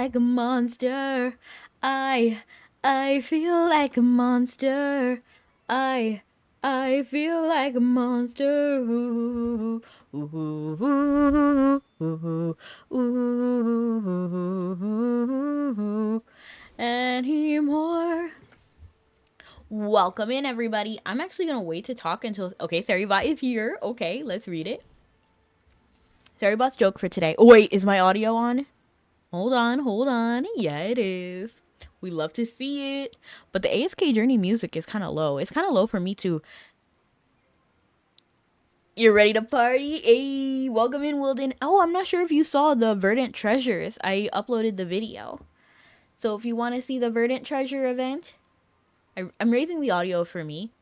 like a monster. I feel like a monster. I feel like a monster. Ooh, ooh, ooh, ooh, ooh, anymore. Welcome in, everybody. I'm actually gonna wait to talk until. Okay, Sarybot is here. Okay, let's read it. Sarybot's joke for today. Oh, wait, is my audio on? Hold on. Yeah, it is. We love to see it. But the AFK Journey music is kind of low. It's kind of low for me too. You're ready to party? Hey, welcome in, Wilden. Oh, I'm not sure if you saw the Verdant Treasures. I uploaded the video. So if you want to see the Verdant Treasure event, I'm raising the audio for me.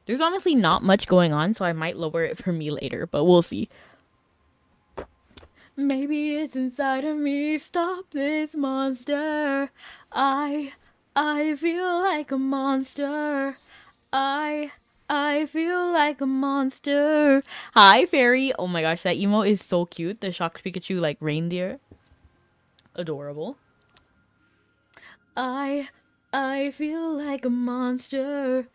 There's honestly not much going on, so I might lower it for me later, but we'll see. Maybe it's inside of me. Stop this monster. I feel like a monster. I feel like a monster. Hi, fairy. Oh my gosh, that emote is so cute. The shocked Pikachu like reindeer. Adorable. I feel like a monster.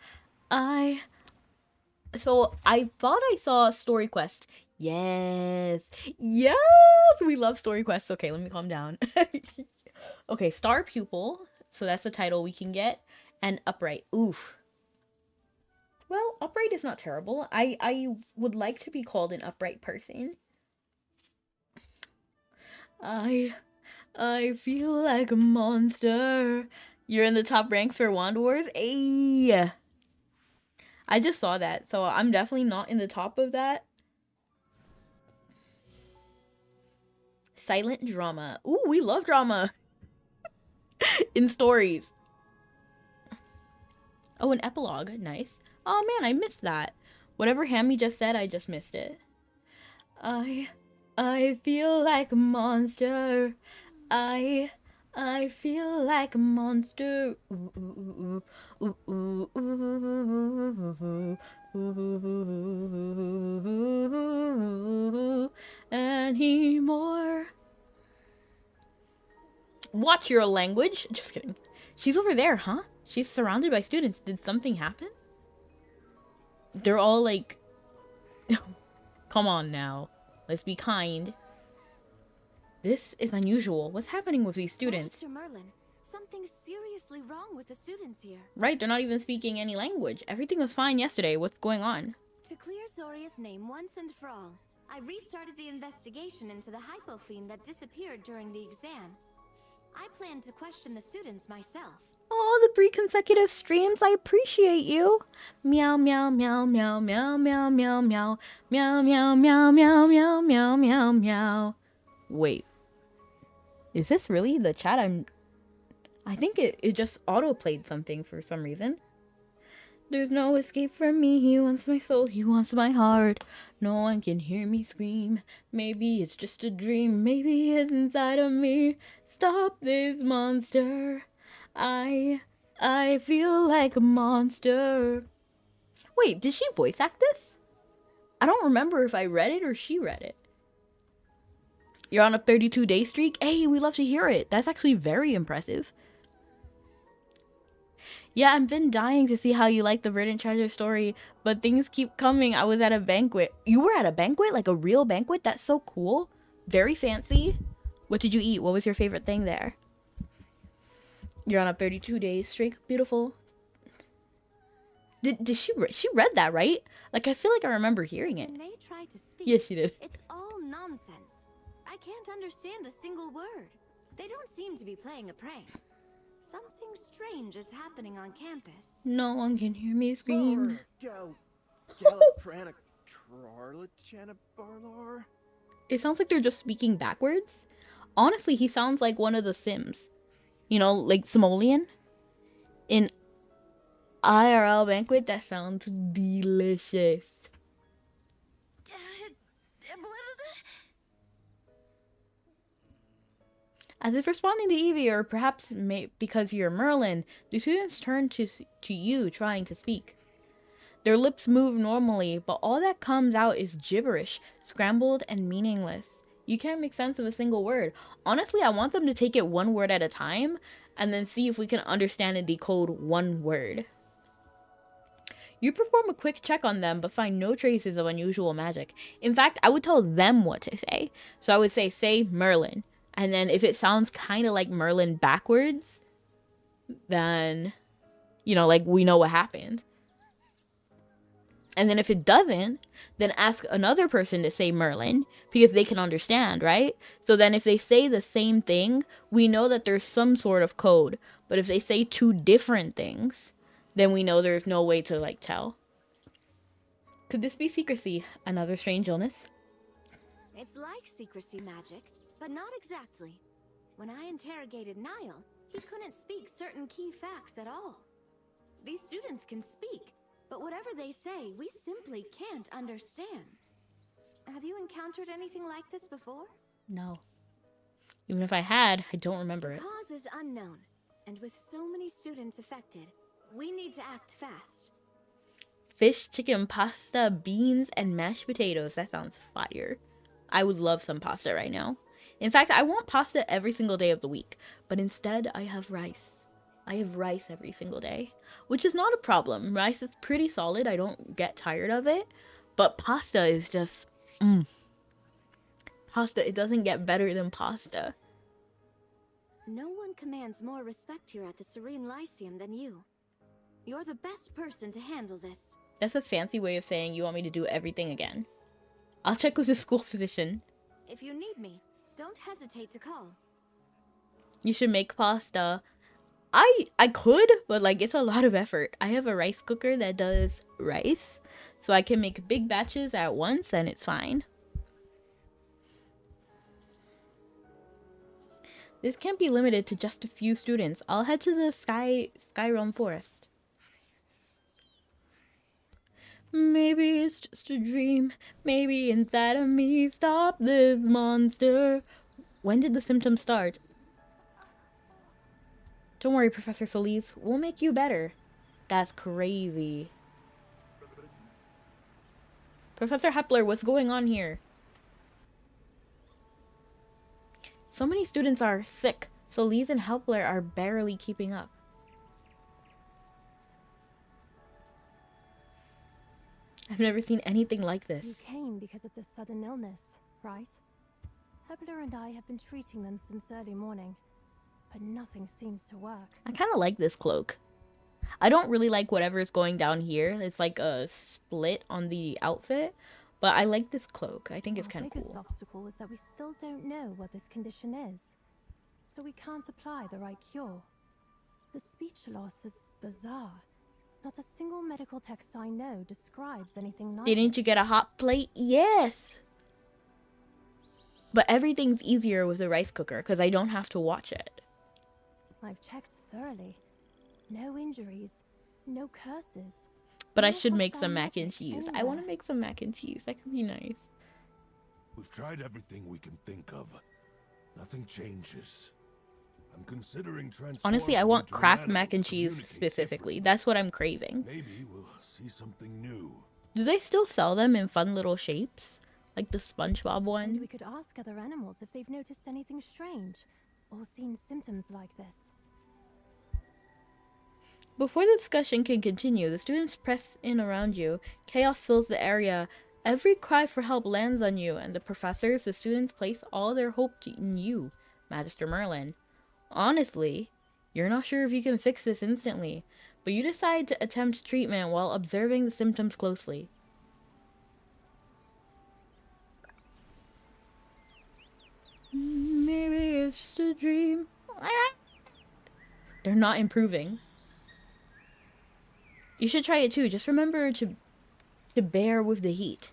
So I thought I saw a story quest. Yes, we love story quests. Okay, let me calm down. Okay, star pupil, so that's the title we can get. And upright. Oof. Well, upright is not terrible. I would like to be called an upright person. I feel like a monster. You're in the top ranks for Wand Wars? Ayy. I just saw that, so I'm definitely not in the top of that. Silent drama. Ooh, we love drama. In stories. Oh, an epilogue. Nice. Oh man, I missed that. Whatever Hammy just said, I just missed it. I feel like a monster. I feel like a monster. Ooh, ooh, ooh, ooh, ooh, anymore. Watch your language. Just kidding. She's over there, huh? She's surrounded by students. Did something happen? They're all like... Come on now. Let's be kind. This is unusual. What's happening with these students? Mr. Merlin, something's seriously wrong with the students here. Right, they're not even speaking any language. Everything was fine yesterday. What's going on? To clear Zoria's name once and for all, I restarted the investigation into the hypo fiend that disappeared during the exam. I plan to question the students myself. Oh, the 3 consecutive streams. I appreciate you. Meow, meow, meow, meow, meow, meow, meow, meow, meow, meow, meow, meow, meow, meow, meow, meow. Wait. Is this really the chat? I think it just auto-played something for some reason. There's no escape from me. He wants my soul. He wants my heart. No one can hear me scream. Maybe it's just a dream. Maybe it's inside of me. Stop this monster. I feel like a monster. Wait, did she voice act this? I don't remember if I read it or she read it. You're on a 32-day streak? Hey, we love to hear it. That's actually very impressive. Yeah, I've been dying to see how you like the Verdant Treasure story, but things keep coming. I was at a banquet. You were at a banquet? Like a real banquet? That's so cool. Very fancy. What did you eat? What was your favorite thing there? You're on a 32-day streak. Beautiful. Did she read that, right? Like, I feel like I remember hearing it. When they tried to speak, Yes, she did. It's all nonsense. I can't understand a single word. They don't seem to be playing a prank. Something strange is happening on campus. No one can hear me scream. It sounds like they're just speaking backwards. Honestly, he sounds like one of the Sims. You know, like Simoleon. In IRL banquet, that sounds delicious. As if responding to Evie, or perhaps because you're Merlin, the students turn to you, trying to speak. Their lips move normally, but all that comes out is gibberish, scrambled and meaningless. You can't make sense of a single word. Honestly, I want them to take it one word at a time and then see if we can understand and decode one word. You perform a quick check on them, but find no traces of unusual magic. In fact, I would tell them what to say. So I would say Merlin. And then if it sounds kind of like Merlin backwards, then, you know, like, we know what happened. And then if it doesn't, then ask another person to say Merlin, because they can understand, right? So then if they say the same thing, we know that there's some sort of code. But if they say two different things, then we know there's no way to, like, tell. Could this be secrecy? Another strange illness? It's like secrecy magic, but not exactly. When I interrogated Niall, he couldn't speak certain key facts at all. These students can speak, but whatever they say, we simply can't understand. Have you encountered anything like this before? No. Even if I had, I don't remember it. The cause is unknown, and with so many students affected, we need to act fast. Fish, chicken, pasta, beans, and mashed potatoes. That sounds fire. I would love some pasta right now. In fact, I want pasta every single day of the week, but instead I have rice. I have rice every single day, which is not a problem. Rice is pretty solid. I don't get tired of it, but pasta is just, Pasta, it doesn't get better than pasta. No one commands more respect here at the Serene Lyceum than you. You're the best person to handle this. That's a fancy way of saying you want me to do everything again. I'll check with the school physician. If you need me, don't hesitate to call. You should make pasta. I could, but like it's a lot of effort. I have a rice cooker that does rice, so I can make big batches at once and it's fine. This can't be limited to just a few students. I'll head to the Sky Realm Forest. Maybe it's just a dream. Maybe inside of me. Stop this monster. When did the symptoms start? Don't worry, Professor Solis. We'll make you better. That's crazy. Professor Hepler, what's going on here? So many students are sick. Solis and Hepler are barely keeping up. I've never seen anything like this. You came because of this sudden illness, right? Hepler and I have been treating them since early morning, but nothing seems to work. I kind of like this cloak. I don't really like whatever is going down here. It's like a split on the outfit, but I like this cloak. I think it's kind of cool. The biggest obstacle is that we still don't know what this condition is, so we can't apply the right cure. The speech loss is bizarre. Not a single medical text I know describes anything like Didn't you get a hot plate? Yes! But everything's easier with the rice cooker because I don't have to watch it. I've checked thoroughly. No injuries, no curses. But I No should make hostile some mac and magic cheese. I anywhere. want to make some mac and cheese. That could be nice. We've tried everything we can think of. Nothing changes. I'm considering transforming. Honestly, I want into an Kraft animal mac and to cheese communicate specifically. differently. That's what I'm craving. Maybe we'll see something new. Do they still sell them in fun little shapes? Like the SpongeBob And one? we could ask other animals if they've noticed anything strange or seen symptoms like this. Before the discussion can continue, the students press in around you. Chaos fills the area. Every cry for help lands on you, and the professors, the students place all their hope in you, Magister Merlin. Honestly, you're not sure if you can fix this instantly, but you decide to attempt treatment while observing the symptoms closely. Maybe it's just a dream. They're not improving. You should try it too. Just remember to bear with the heat.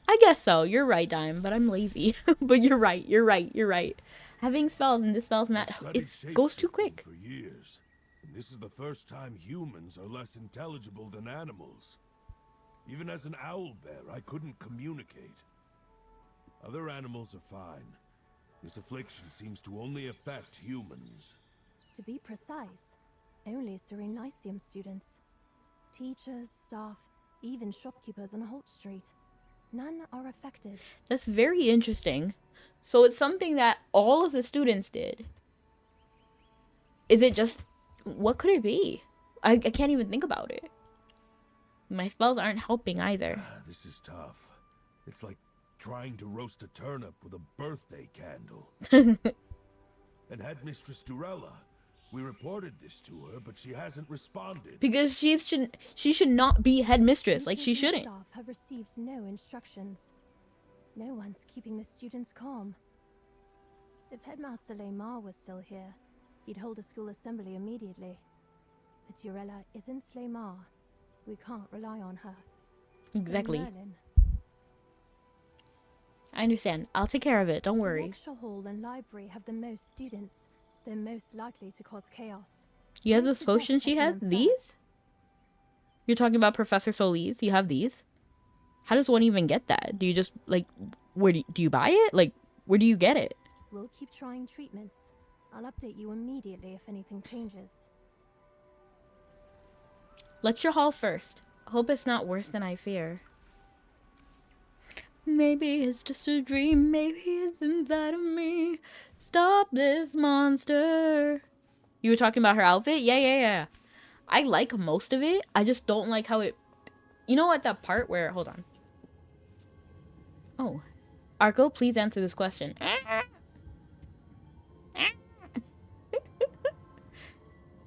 I guess so. You're right, Dime, but I'm lazy. But you're right. You're right. You're right. Having spells and dispels I've studied it goes too shapeshifting quick. For years, and this is the first time humans are less intelligible than animals. Even as an owl bear, I couldn't communicate. Other animals are fine. This affliction seems to only affect humans. To be precise, only Serene Lyceum students. Teachers, staff, even shopkeepers on Holt Street. None are affected. That's very interesting. So it's something that all of the students did. Is it just... What could it be? I can't even think about it. My spells aren't helping either. This is tough. It's like trying to roast a turnip with a birthday candle. And Headmistress Durella, we reported this to her, but she hasn't responded. Because she should not be headmistress. Like, she Teachers and shouldn't. Staff have received no instructions. No one's keeping the students calm. If Headmaster Laymar was still here, he'd hold a school assembly immediately. But Durella isn't Laymar. We can't rely on her. Exactly. So Merlin. I understand. I'll take care of it. Don't The worry. lecture hall and library have the most students. They're most likely to cause chaos. You have Don't those suggest potions she checking has? them These? first. You're talking about Professor Solis? You have these? How does one even get that? Do you just, like, where do you buy it? Like, where do you get it? We'll keep trying treatments. I'll update you immediately if anything changes. Lecture hall first. Hope it's not worse than I fear. Maybe it's just a dream. Maybe it's inside of me. Stop this monster. You were talking about her outfit? Yeah. I like most of it. I just don't like how it... You know what? That part where... Hold on. Oh. Arco, please answer this question.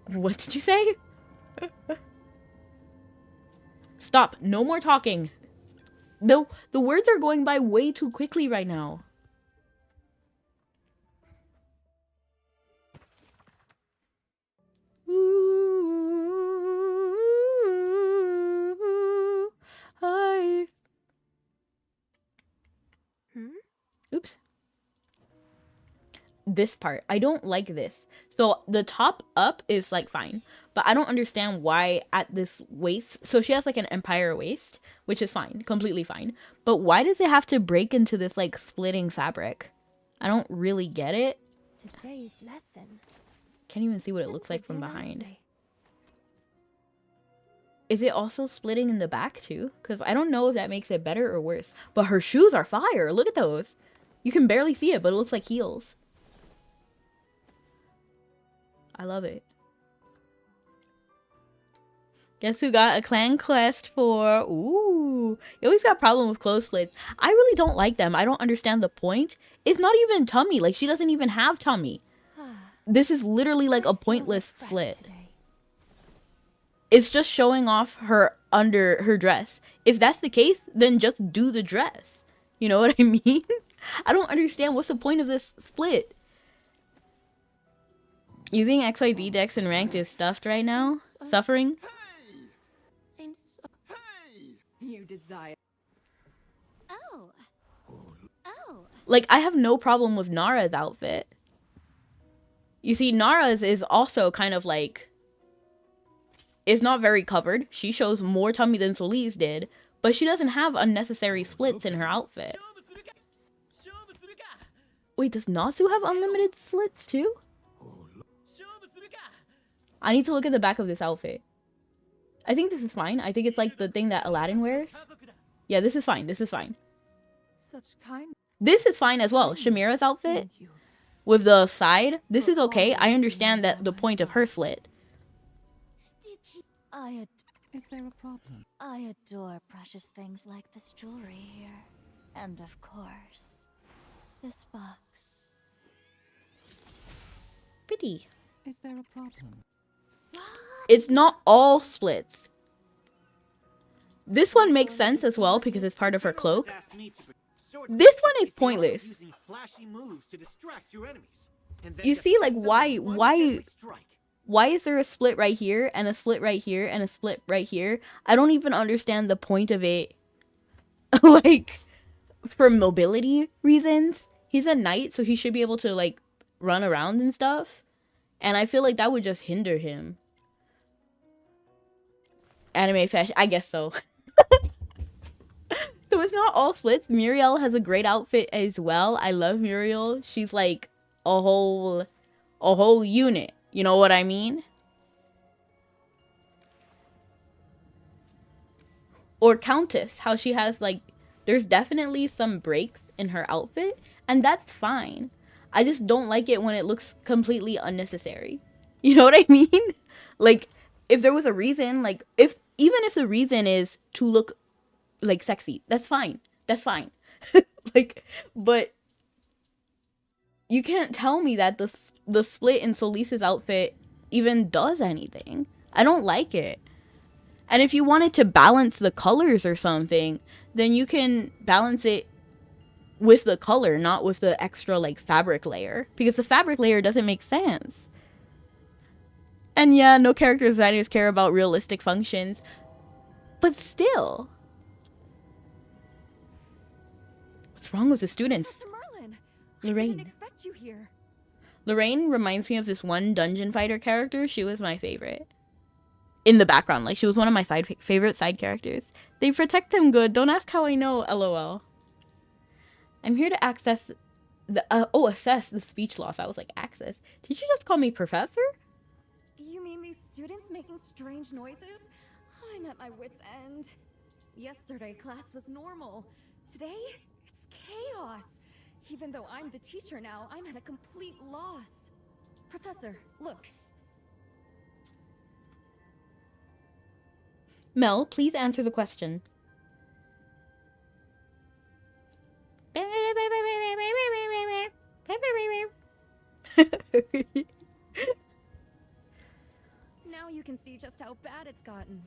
What did you say? Stop. No more talking. The words are going by way too quickly right now. Hi. Oops. This part. I don't like this. So the top up is like fine. But I don't understand why at this waist. So she has like an empire waist, which is fine. Completely fine. But why does it have to break into this like splitting fabric? I don't really get it. Today's lesson. Can't even see what it looks like from behind. Is it also splitting in the back too? Because I don't know if that makes it better or worse. But her shoes are fire. Look at those. You can barely see it, but it looks like heels. I love it. Guess who got a clan quest for... Ooh. You always got a problem with clothes splits. I really don't like them. I don't understand the point. It's not even tummy. Like, she doesn't even have tummy. This is literally like a pointless slit. It's just showing off her under her dress. If that's the case, then just do the dress. You know what I mean? I don't understand. What's the point of this split? Using XYZ decks and ranked is stuffed right now. Suffering. You desire. Oh. Like, I have no problem with Nara's outfit. You see, Nara's is also kind of like... It's not very covered. She shows more tummy than Solis did. But she doesn't have unnecessary splits in her outfit. Wait, does Nasu have unlimited slits too? I need to look at the back of this outfit. I think this is fine. I think it's like the thing that Aladdin wears. Yeah, this is fine. This is fine. Such kind. This is fine as well. Shamira's outfit with the side. This is okay. I understand that the point of her slit. Is there a problem? I adore precious things like this jewelry here. And of course, this box. Pretty. Is there a problem? It's not all splits. This one makes sense as well because it's part of her cloak. This one is pointless. You see, like, why is there a split right here and a split right here and a split right here? I don't even understand the point of it. Like, for mobility reasons. He's a knight, so he should be able to, like, run around and stuff. And I feel like that would just hinder him. Anime fashion, I guess so. So it's not all splits. Muriel has a great outfit as well. I love Muriel. She's like a whole unit. You know what I mean? Or Countess, how she has like There's definitely some breaks in her outfit, and that's fine. I just don't like it when it looks completely unnecessary. You know what I mean? Like, if there was a reason, like, even if the reason is to look, like, sexy, that's fine. That's fine. Like, but you can't tell me that the split in Solice's outfit even does anything. I don't like it. And if you wanted to balance the colors or something, then you can balance it with the color, not with the extra, like, fabric layer. Because the fabric layer doesn't make sense. And yeah, no character designers care about realistic functions. But still. What's wrong with the students? Professor Merlin, Lorraine. I didn't expect you here. Lorraine reminds me of this one dungeon fighter character. She was my favorite. In the background, like, she was one of my favorite side characters. They protect them good. Don't ask how I know, lol. I'm here to access the, assess the speech loss. I was like, access? Did you just call me professor? You mean these students making strange noises? I'm at my wit's end. Yesterday, class was normal. Today, it's chaos. Even though I'm the teacher now, I'm at a complete loss. Professor, look. Mel, please answer the question. Now you can see just how bad it's gotten.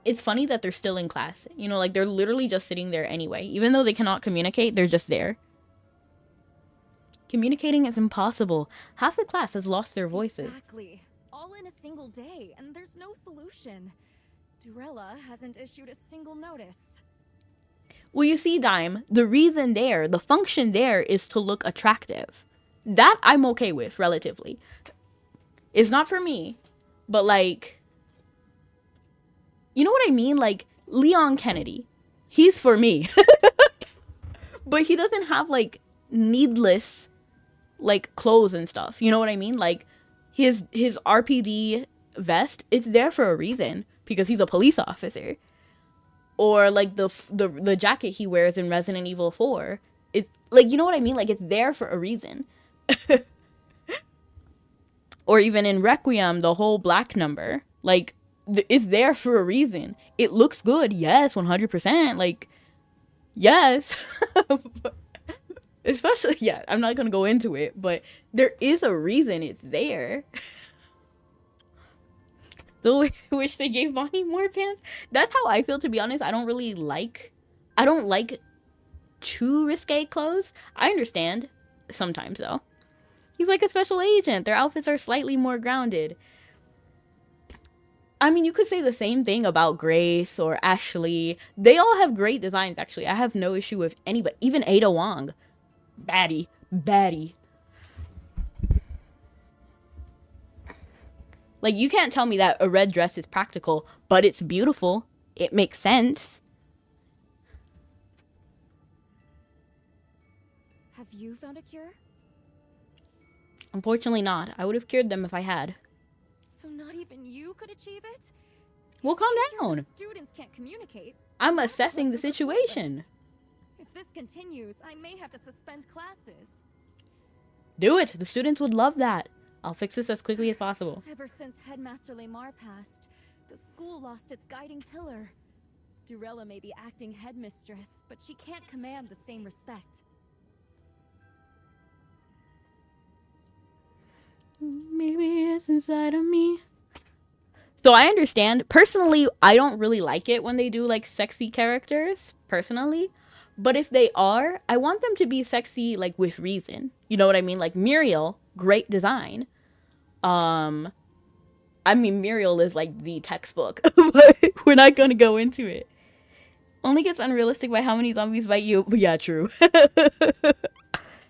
It's funny that they're still in class. You know, like, they're literally just sitting there anyway. Even though they cannot communicate, they're just there. Communicating is impossible. Half the class has lost their voices. Exactly. All in a single day, and there's no solution. Durella hasn't issued a single notice. Well, you see, Dime, the reason there, the function there is to look attractive. That I'm okay with, relatively. It's not for me, but, like, you know what I mean? Like, Leon Kennedy, he's for me. But he doesn't have, like, needless, like, clothes and stuff. You know what I mean? Like, his RPD vest, it's there for a reason, because he's a police officer. Or, like, the jacket he wears in Resident Evil 4. It's, like, you know what I mean? Like, it's there for a reason. Or even in Requiem, the whole black number. Like, it's there for a reason. It looks good. Yes, 100%. Like, yes. Especially, yeah, I'm not going to go into it. But there is a reason it's there. Still wish they gave Bonnie more pants. That's how I feel, to be honest. I don't like too risque clothes. I understand sometimes, though. He's like a special agent. Their outfits are slightly more grounded. I mean, you could say the same thing about Grace or Ashley. They all have great designs, actually. I have no issue with anybody. Even Ada Wong. Baddie. Like, you can't tell me that a red dress is practical, but it's beautiful. It makes sense. Have you found a cure? Unfortunately not. I would have cured them if I had. So not even you could achieve it? Well, calm Teachers down. and students can't communicate. I'm assessing the Lessons are situation. pointless. If this continues, I may have to suspend classes. Do it. The students would love that. I'll fix this as quickly as possible. Ever since Headmaster Lamar passed, the school lost its guiding pillar. Durella may be acting headmistress, but she can't command the same respect. Maybe it's inside of me. So I understand. Personally, I don't really like it when they do, like, sexy characters, personally. But if they are, I want them to be sexy, like, with reason. You know what I mean? Like, Muriel, great design. I mean, Muriel is, like, the textbook. But we're not going to go into it. Only gets unrealistic by how many zombies bite you. Yeah, true.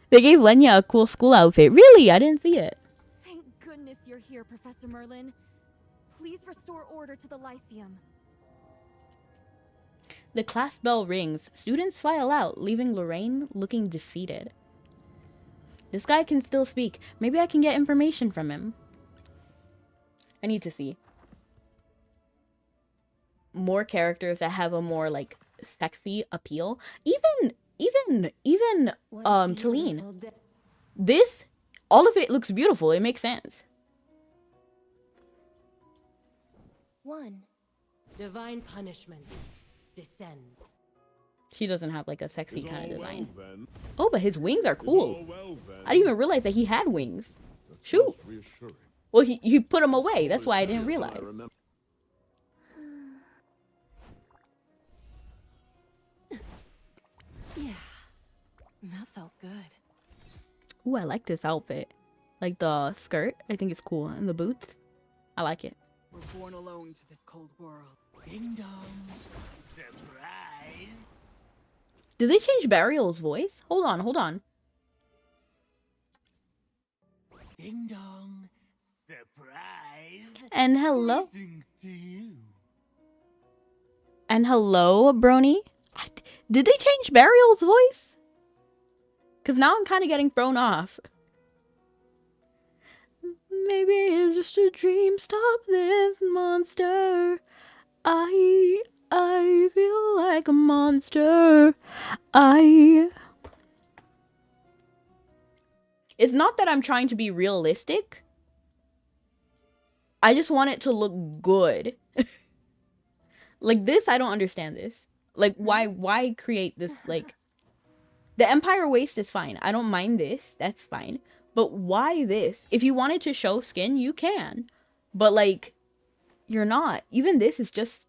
They gave Lenya a cool school outfit. Really? I didn't see it. Thank goodness you're here, Professor Merlin. Please restore order to the Lyceum. The class bell rings. Students file out, leaving Lorraine looking defeated. This guy can still speak. Maybe I can get information from him. I need to see more characters that have a more, like, sexy appeal. Even What a Talene. beautiful day. This, all of it looks beautiful. It makes sense. 1. Divine punishment descends. She doesn't have like a sexy Is kind of all design. well, then? Oh, but his wings are Is cool. all well, then? I didn't even realize that he had wings. That's Shoot. most reassuring. Well, he put them away. So That's why I didn't better than realize. remember. Yeah, that felt good. Ooh, I like this outfit. Like the skirt, I think it's cool. And the boots, I like it. We're born alone to this cold world. Ding dong. Surprise. Did they change Burial's voice? Hold on. Ding dong. Surprise. And hello. Greetings to you. And hello, Brony. Did they change Burial's voice? Because now I'm kind of getting thrown off. Maybe it's just a dream. Stop this monster. I feel like a monster. It's not that I'm trying to be realistic. I just want it to look good. Like this, I don't understand this. Like, why create this, like... The Empire waist is fine. I don't mind this. That's fine. But why this? If you wanted to show skin, you can. But, like, you're not. Even this is just...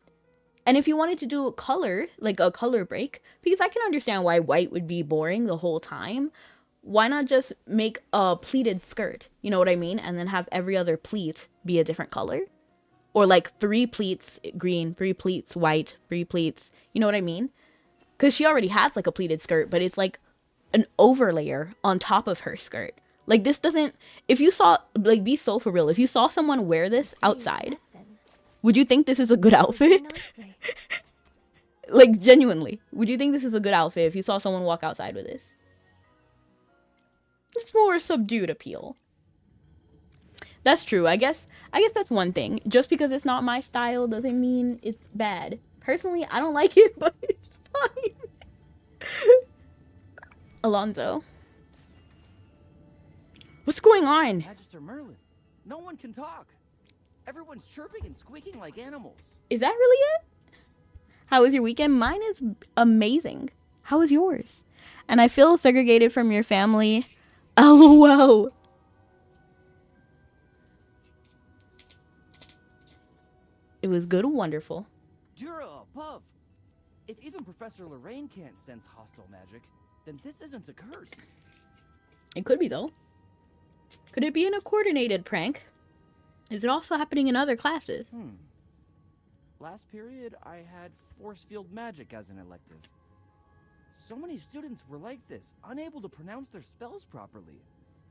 And if you wanted to do a color, like a color break, because I can understand why white would be boring the whole time. Why not just make a pleated skirt? You know what I mean? And then have every other pleat be a different color? Or like 3 pleats green, 3 pleats white, 3 pleats... You know what I mean? Because she already has like a pleated skirt, but it's like an overlayer on top of her skirt. Like this doesn't... If you saw... Like, be so for real. If you saw someone wear this outside, would you think this is a good outfit? Like, genuinely. Would you think this is a good outfit if you saw someone walk outside with this? It's more subdued appeal. That's true. I guess that's one thing. Just because it's not my style doesn't mean it's bad. Personally, I don't like it, but it's fine. Alonzo. What's going on? Magister Merlin, no one can talk. Everyone's chirping and squeaking like animals. Is that really it? How was your weekend? Mine is amazing. How was yours? And I feel segregated from your family. LOL. It was good and wonderful. Dura above. If even Professor Lorraine can't sense hostile magic, then this isn't a curse. It could be, though. Could it be in a coordinated prank? Is it also happening in other classes? Last period, I had force field magic as an elective. So many students were like this, unable to pronounce their spells properly.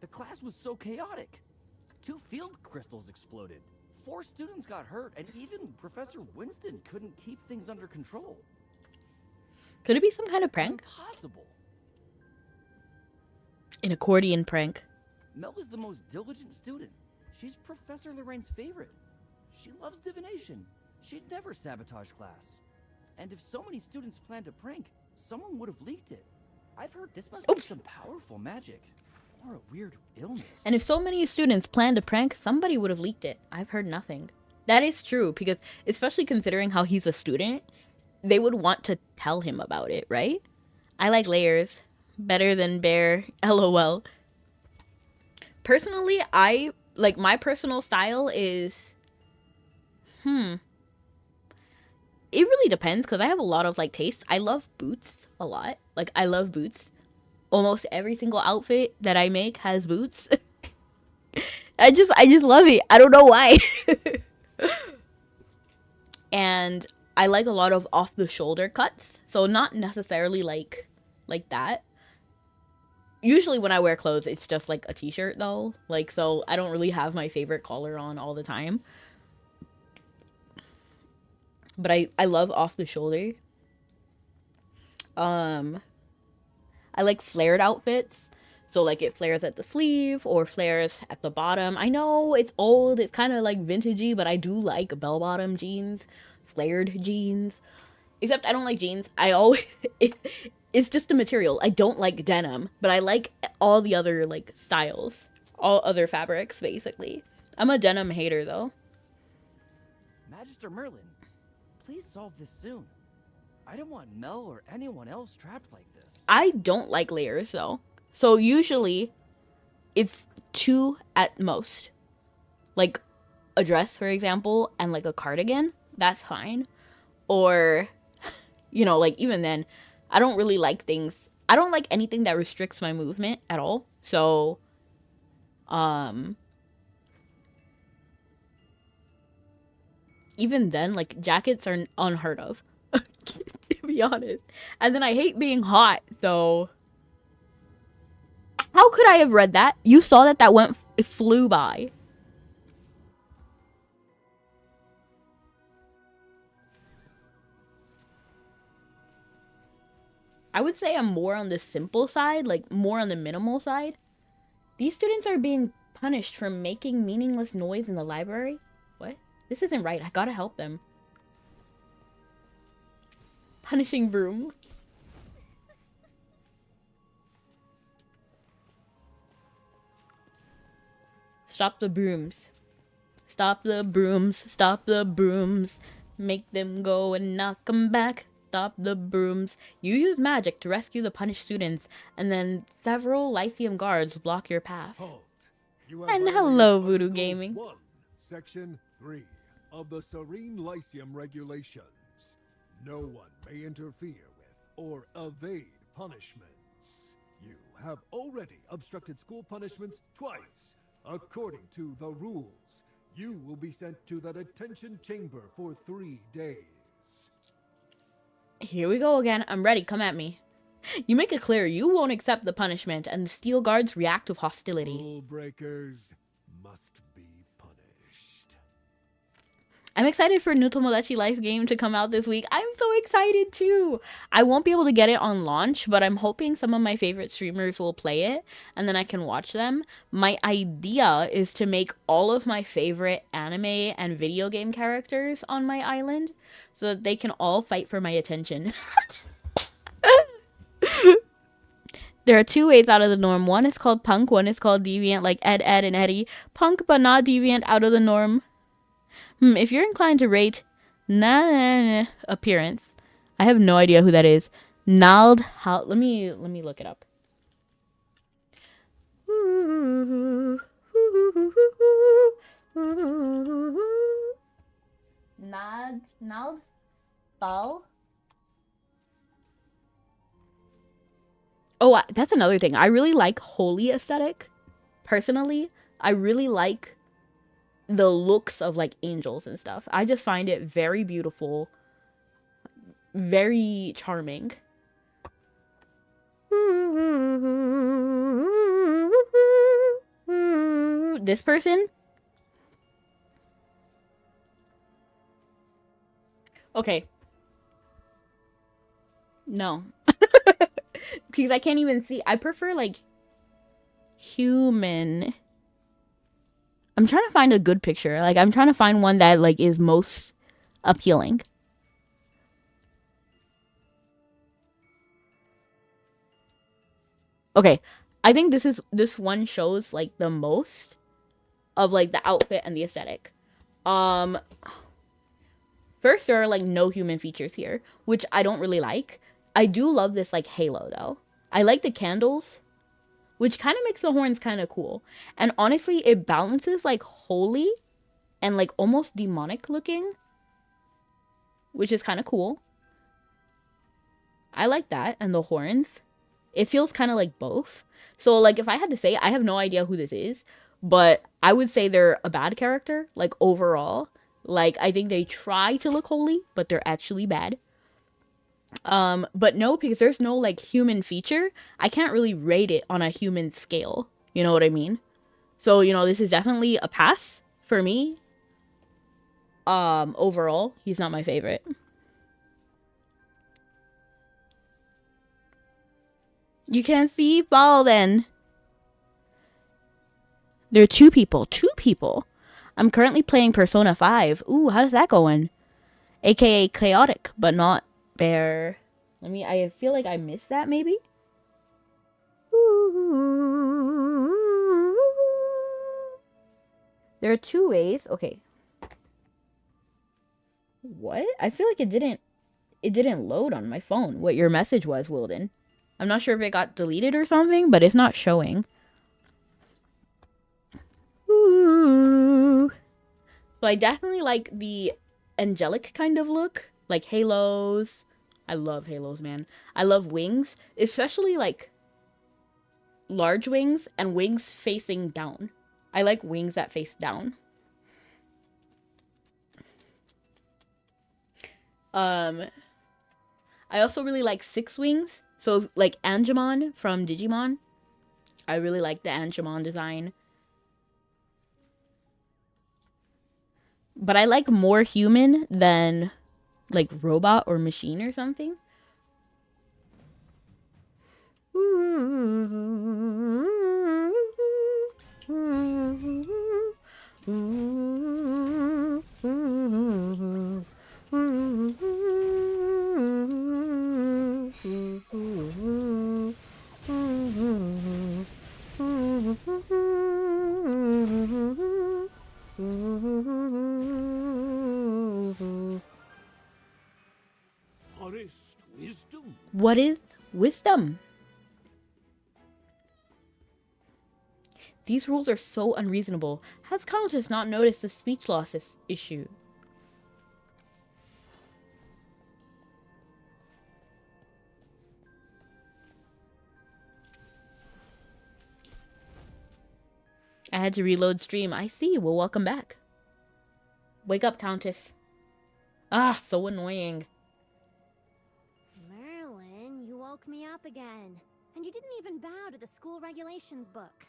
The class was so chaotic. 2 field crystals exploded. 4 students got hurt, and even Professor Winston couldn't keep things under control. Could it be some kind of prank? Impossible. An accordion prank. Mel is the most diligent student. She's Professor Lorraine's favorite. She loves divination. She'd never sabotage class. And if so many students planned a prank, someone would have leaked it. I've heard this must be some powerful magic. Or a weird illness. And if so many students planned a prank, somebody would have leaked it. I've heard nothing. That is true, because especially considering how he's a student, they would want to tell him about it, right? I like layers. Better than bare. LOL. Personally, my personal style is... It really depends, because I have a lot of, tastes. I love boots a lot. I love boots. Almost every single outfit that I make has boots. I just love it. I don't know why. And I like a lot of off-the-shoulder cuts. So not necessarily like that. Usually when I wear clothes, it's just a t-shirt though. So I don't really have my favorite collar on all the time. But I love off-the-shoulder. I like flared outfits. So it flares at the sleeve or flares at the bottom. I know it's old. It's kind of vintagey, but I do like bell-bottom jeans, flared jeans. Except I don't like jeans. I always it's just the material. I don't like denim, but I like all the other like styles, all other fabrics basically. I'm a denim hater though. Magister Merlin, please solve this soon. I don't want Mel or anyone else trapped like this. I don't like layers though. So usually it's 2 at most. Like a dress, for example, and like a cardigan, that's fine. Or, you know, like even then, I don't really like things. I don't like anything that restricts my movement at all. So, even then, like jackets are unheard of, to be honest. And then I hate being hot, so. How could I have read that? You saw that it flew by. I would say I'm more on the simple side, like more on the minimal side. These students are being punished for making meaningless noise in the library. What? This isn't right. I gotta help them. Punishing broom. Stop the brooms. Stop the brooms. Stop the brooms. Make them go and knock them back. Stop the brooms. You use magic to rescue the punished students, and then several Lyceum guards block your path. Halt. You have And violated hello, Voodoo Article Gaming. 1, Section 3 of the Serene Lyceum Regulations. No one may interfere with or evade punishments. You have already obstructed school punishments twice. According to the rules, you will be sent to the detention chamber for 3 days. Here we go again. I'm ready. Come at me. You make it clear you won't accept the punishment, and the steel guards react with hostility. Rule breakers must be punished. I'm excited for New Tomodachi Life game to come out this week. I'm so excited too. I won't be able to get it on launch, but I'm hoping some of my favorite streamers will play it, and then I can watch them. My idea is to make all of my favorite anime and video game characters on my island, so that they can all fight for my attention. There are 2 ways out of the norm. One is called punk, one is called deviant, like Ed, and Eddie. Punk, but not deviant, out of the norm. If you're inclined to rate appearance, I have no idea who that is. Nald, how? Let me look it up. Nald, Bal. Oh, that's another thing. I really like holy aesthetic. Personally, I really like the looks of like angels and stuff. I just find it very beautiful, very charming. This person? Okay. No. Because I can't even see. I prefer like human. I'm trying to find a good picture. Like I'm trying to find one that like is most appealing. Okay. I think this one shows like the most of like the outfit and the aesthetic. First, there are like no human features here, which I don't really like. I do love this like halo though. I like the candles, which kind of makes the horns kind of cool. And honestly, it balances like holy and like almost demonic looking, which is kind of cool. I like that. And the horns, it feels kind of like both. So like if I had to say, I have no idea who this is, but I would say they're a bad character, like overall. Like I think they try to look holy, but they're actually bad. But no, because there's no like human feature, I can't really rate it on a human scale. You know what I mean? So, you know, this is definitely a pass for me. Overall, he's not my favorite. You can't see Ball then. There are two people. I'm currently playing Persona 5. Ooh, how does that going? AKA chaotic, but not bear. I feel like I missed that maybe. There are two ways. Okay. What? I feel like it didn't load on my phone what your message was, Wilden. I'm not sure if it got deleted or something, but it's not showing. Ooh. So I definitely like the angelic kind of look, like halos. I love halos, man. I love wings, especially like large wings and wings facing down. I like wings that face down. I also really like 6 wings. So like Angemon from Digimon. I really like the Angemon design. But I like more human than like robot or machine or something. What is wisdom? These rules are so unreasonable. Has Countess not noticed the speech loss issue? I had to reload stream. I see. Well, welcome back. Wake up, Countess. Ah, so annoying. Merlin, you woke me up again. And you didn't even bow to the school regulations book.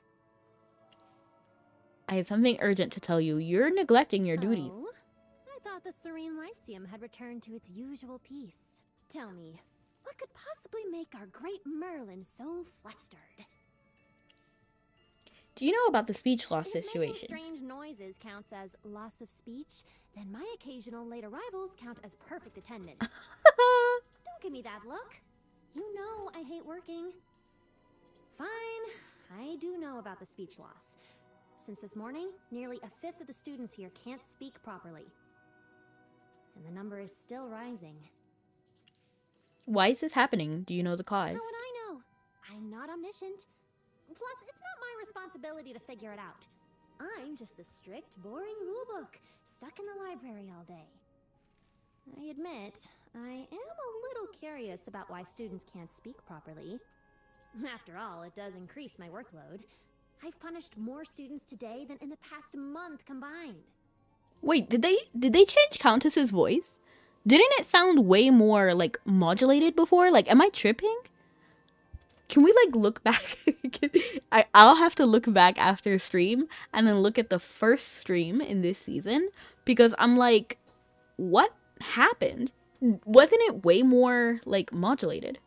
I have something urgent to tell you. You're neglecting your duty. Oh? I thought the Serene Lyceum had returned to its usual peace. Tell me, what could possibly make our great Merlin so flustered? Do you know about the speech loss If situation? making strange noises counts as loss of speech, then my occasional late arrivals count as perfect attendance. Don't give me that look. You know I hate working. Fine, I do know about the speech loss. Since this morning, nearly 1/5 of the students here can't speak properly. And the number is still rising. Why is this happening? Do you know the cause? How would I know? I'm not omniscient. Plus, it's not my responsibility to figure it out. I'm just the strict, boring rulebook, stuck in the library all day. I admit, I am a little curious about why students can't speak properly. After all, it does increase my workload. I've punished more students today than in the past month combined. Wait, did they change Countess's voice? Didn't it sound way more like modulated before? Like, am I tripping? Can we like look back? I'll have to look back after stream and then look at the first stream in this season because I'm like, what happened? Wasn't it way more like modulated?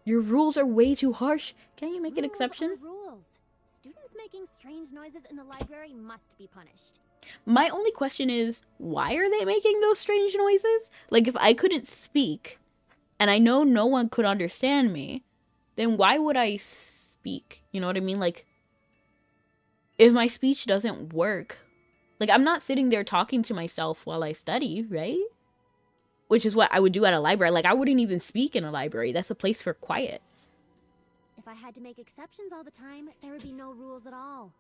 Your rules are way too harsh. Can't you make an exception? Rules. Students making strange noises in the library must be punished. My only question is, why are they making those strange noises? Like, if I couldn't speak, and I know no one could understand me, then why would I speak? You know what I mean? Like, if my speech doesn't work, like, I'm not sitting there talking to myself while I study, right? Which is what I would do at a library. Like, I wouldn't even speak in a library. That's a place for quiet. If I had to make exceptions all the time, there would be no rules at all.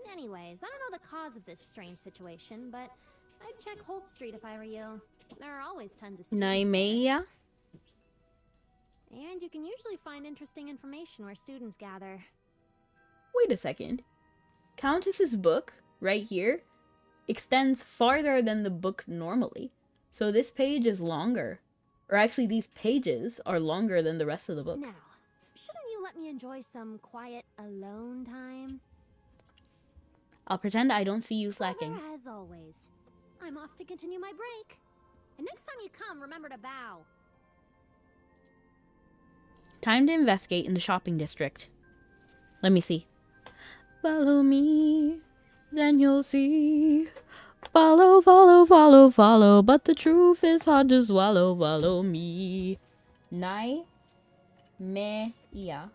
Anyways, I don't know the cause of this strange situation, but I'd check Holt Street if I were you. There are always tons of students Naimeya? there. And you can usually find interesting information where students gather. Wait a second. Countess's book, right here, extends farther than the book normally. So this page is longer. Or actually, these pages are longer than the rest of the book. Now, shouldn't you let me enjoy some quiet, alone time? I'll pretend I don't see you slacking. Clever as always. I'm off to continue my break. And next time you come, remember to bow. Time to investigate in the shopping district. Let me see. Follow me, then you'll see Follow, follow, follow, follow, but the truth is hard to swallow. Follow me. Nai me iya.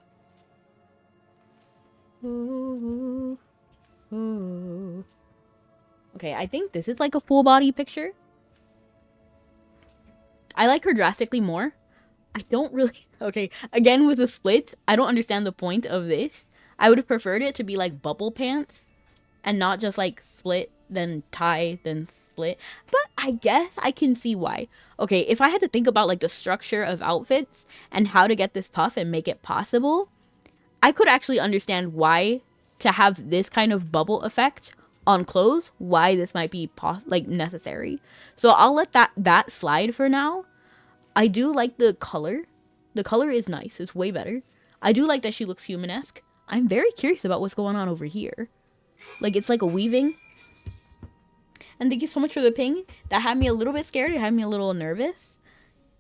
Ooh, ooh. Okay, I think this is like a full body picture. I like her drastically more. I don't really... Okay, again with the split, I don't understand the point of this. I would have preferred it to be like bubble pants and not just like split, then tie, then split. But I guess I can see why. Okay, if I had to think about like the structure of outfits and how to get this puff and make it possible, I could actually understand why to have this kind of bubble effect on clothes, why this might be like necessary. So I'll let that slide for now. I do like the color. The color is nice. It's way better. I do like that she looks human-esque. I'm very curious about what's going on over here. Like, it's like a weaving. And thank you so much for the ping. That had me a little bit scared. It had me a little nervous.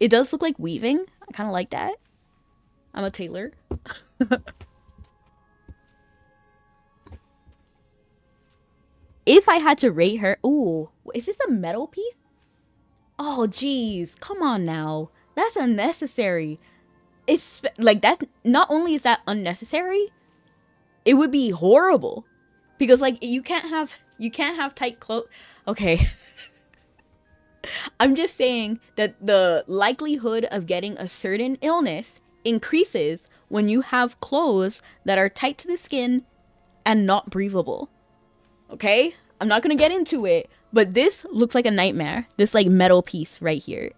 It does look like weaving. I kind of like that. I'm a tailor. If I had to rate her... Ooh, is this a metal piece? Oh, geez. Come on now. That's unnecessary. It's like, that's not only is that unnecessary, it would be horrible. Because like you can't have tight clothes. Okay. I'm just saying that the likelihood of getting a certain illness increases when you have clothes that are tight to the skin and not breathable. Okay? I'm not going to get into it, but this looks like a nightmare. This like metal piece right here.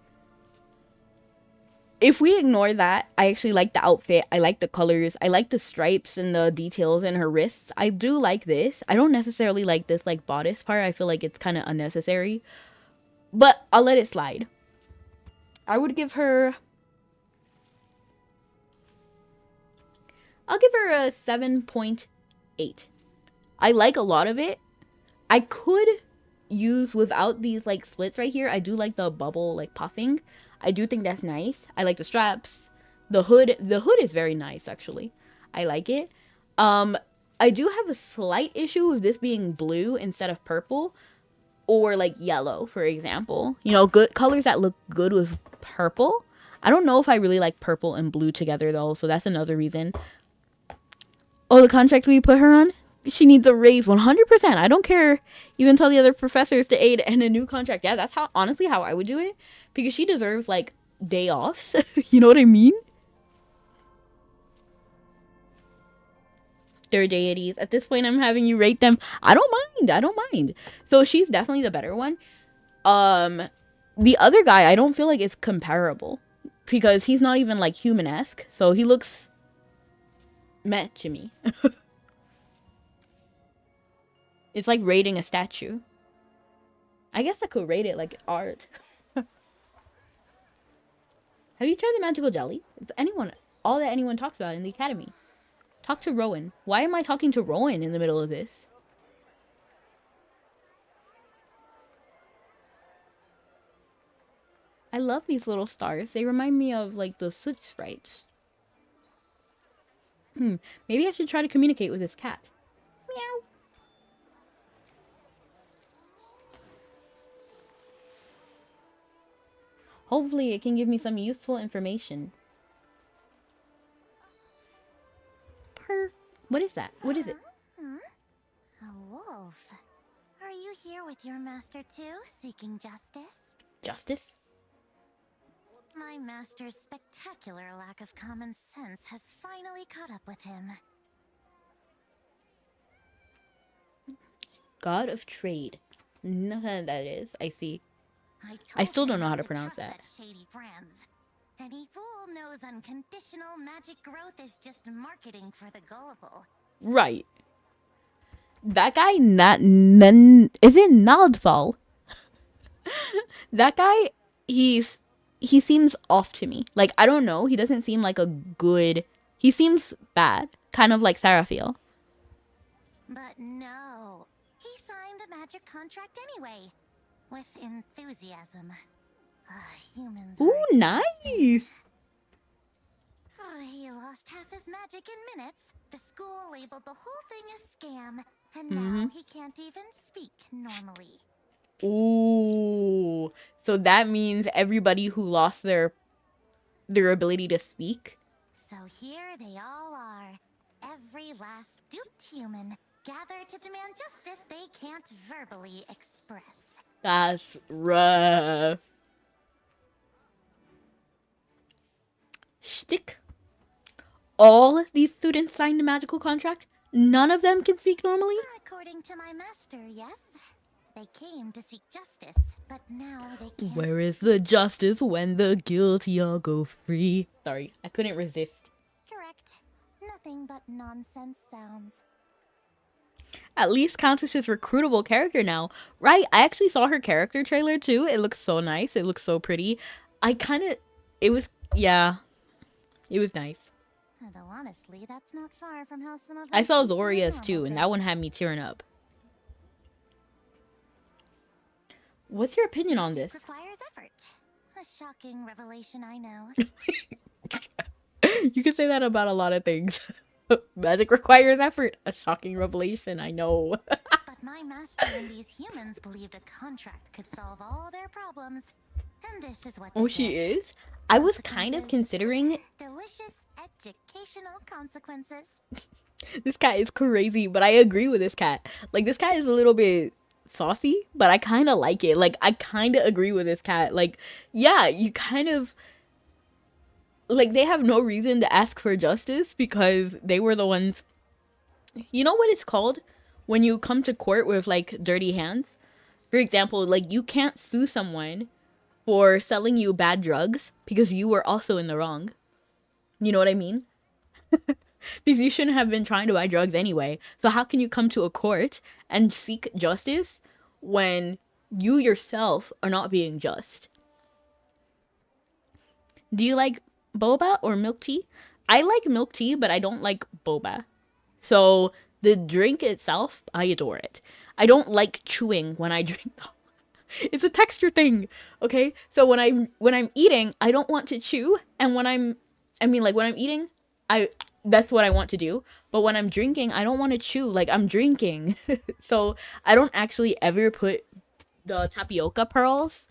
If we ignore that, I actually like the outfit. I like the colors. I like the stripes and the details in her wrists. I do like this. I don't necessarily like this like bodice part. I feel like it's kind of unnecessary. But I'll let it slide. I would give her... I'll give her a 7.8. I like a lot of it. I could use without these like slits right here. I do like the bubble like puffing. I do think that's nice. I like the straps. The hood is very nice actually. I like it. I do have a slight issue with this being blue instead of purple or like yellow, for example. You know, good colors that look good with purple. I don't know if I really like purple and blue together though, so that's another reason. Oh, the contract we put her on? She needs a raise 100%. I don't care. Even tell the other professors to aid and a new contract. Yeah, that's how, honestly, how I would do it. Because she deserves, like, day offs. You know what I mean? Their deities. At this point, I'm having you rate them. I don't mind. I don't mind. So she's definitely the better one. The other guy, I don't feel like it's comparable. Because he's not even, like, human-esque. So he looks meh to me. It's like rating a statue. I guess I could rate it like art. Have you tried the magical jelly? It's all that anyone talks about in the academy. Talk to Rowan. Why am I talking to Rowan in the middle of this? I love these little stars. They remind me of like the soot sprites. Maybe I should try to communicate with this cat. Meow. Hopefully it can give me some useful information. Purr. What is that? What is it? A wolf. Are you here with your master too, seeking justice? Justice? My master's spectacular lack of common sense has finally caught up with him. God of Trade. None that is. I see. I still don't know how to pronounce that. Shady brands. Any fool knows unconditional magic growth is just marketing for the gullible. Right. That guy, is it Naldval? That guy, he seems off to me. Like, I don't know. He doesn't seem like a good... He seems bad. Kind of like Seraphil. But no. He signed a magic contract anyway. With enthusiasm. Humans. Ooh, nice! He lost half his magic in minutes. The school labeled the whole thing a scam. And now he can't even speak normally. Ooh. So that means everybody who lost their ability to speak. So here they all are. Every last duped human gathered to demand justice they can't verbally express. That's rough. Shtick. All these students signed a magical contract. None of them can speak normally? According to my master, yes. They came to seek justice, but now they can't. Where is the justice when the guilty all go free? Sorry, I couldn't resist. Correct. Nothing but nonsense sounds. At least Countess is recruitable character now, right? I actually saw her character trailer too. It looks so nice. It looks so pretty. It was nice. Though honestly, that's not far from how some of I us saw live our Zoria's too, normal and day. that one had me tearing up. What's your opinion on this? Requires effort. A shocking revelation, I know. You can say that about a lot of things. Magic requires effort. A shocking revelation, I know. But my master and these humans believed a contract could solve all their problems. And this is what they Oh, she get. is? I was kind of considering... Delicious educational consequences. This cat is crazy, but I agree with this cat. Like, this cat is a little bit saucy, but I kind of like it. Like, I kind of agree with this cat. Like, yeah, you kind of... Like, they have no reason to ask for justice because they were the ones... You know what it's called? When you come to court with, like, dirty hands? For example, like, you can't sue someone for selling you bad drugs because you were also in the wrong. You know what I mean? Because you shouldn't have been trying to buy drugs anyway. So how can you come to a court and seek justice when you yourself are not being just? Do you like boba or milk tea? I like milk tea, but I don't like boba. So the drink itself, I adore it. I don't like chewing when I drink though. It's a texture thing, okay? So when I'm eating, I don't want to chew, and when I'm eating, that's what I want to do. But when I'm drinking, I don't want to chew. Like, I'm drinking. So I don't actually ever put the tapioca pearls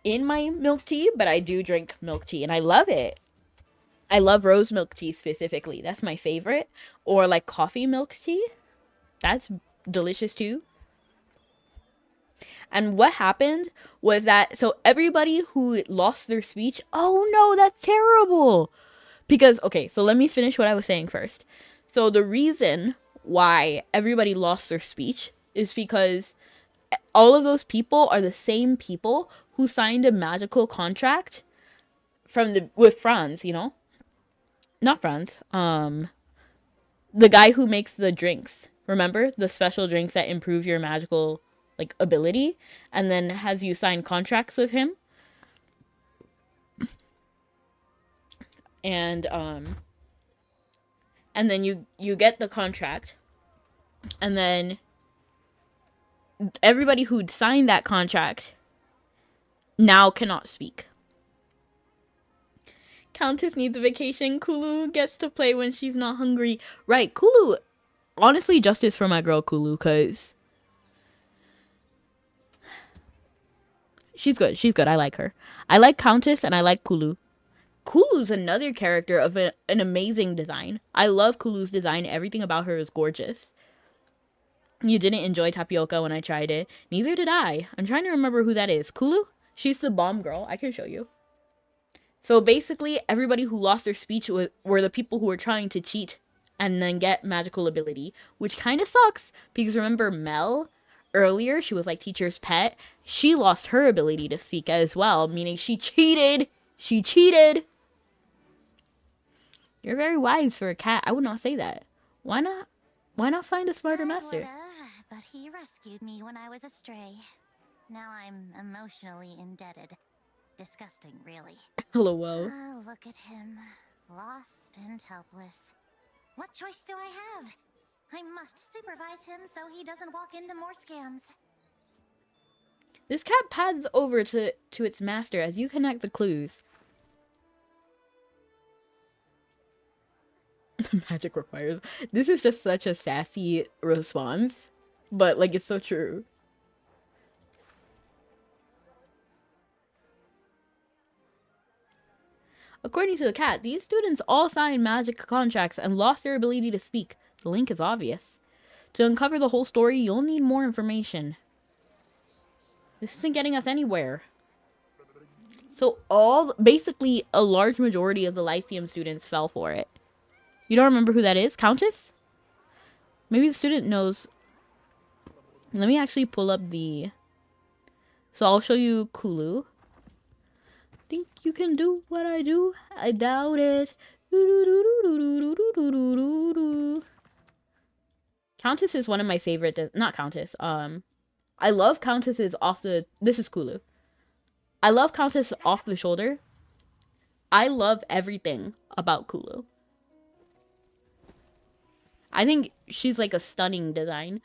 in my milk tea, but I do drink milk tea, and I love it. I love rose milk tea specifically. That's my favorite. Or like coffee milk tea. That's delicious too. And what happened was that, so everybody who lost their speech, oh no, that's terrible. Because, okay, so let me finish what I was saying first. So the reason why everybody lost their speech is because all of those people are the same people who signed a magical contract with Franz, you know? Not Franz. The guy who makes the drinks. Remember? The special drinks that improve your magical, like, ability, and then has you sign contracts with him. And then you get the contract, and then everybody who'd signed that contract now cannot speak. Countess needs a vacation. Kulu gets to play when she's not hungry. Right, Kulu. Honestly, justice for my girl Kulu, because she's good. She's good. I like her. I like Countess and I like Kulu. Kulu's another character of an amazing design. I love Kulu's design. Everything about her is gorgeous. You didn't enjoy Tapioca when I tried it. Neither did I. I'm trying to remember who that is. Kulu? She's the bomb girl. I can show you. So basically, everybody who lost their speech were the people who were trying to cheat and then get magical ability, which kind of sucks because remember Mel earlier, she was like teacher's pet. She lost her ability to speak as well, meaning she cheated. She cheated. You're very wise for a cat. I would not say that. Why not? Why not find a smarter master? Would've, but he rescued me when I was astray. Now I'm emotionally indebted. Disgusting, really. LOL. Oh, look at him. Lost and helpless. What choice do I have? I must supervise him so he doesn't walk into more scams. This cat pads over to its master as you connect the clues. Magic requires. This is just such a sassy response, but like it's so true. According to the cat, these students all signed magic contracts and lost their ability to speak. The link is obvious. To uncover the whole story, you'll need more information. This isn't getting us anywhere. So basically a large majority of the Lyceum students fell for it. You don't remember who that is? Countess? Maybe the student knows. Let me actually pull up the... So I'll show you Kulu. Think you can do what I do? I doubt it. Countess is one of my favorite... Not Countess. I love Countess's off the... This is Kulu. I love Countess off the shoulder. I love everything about Kulu. I think she's like a stunning design.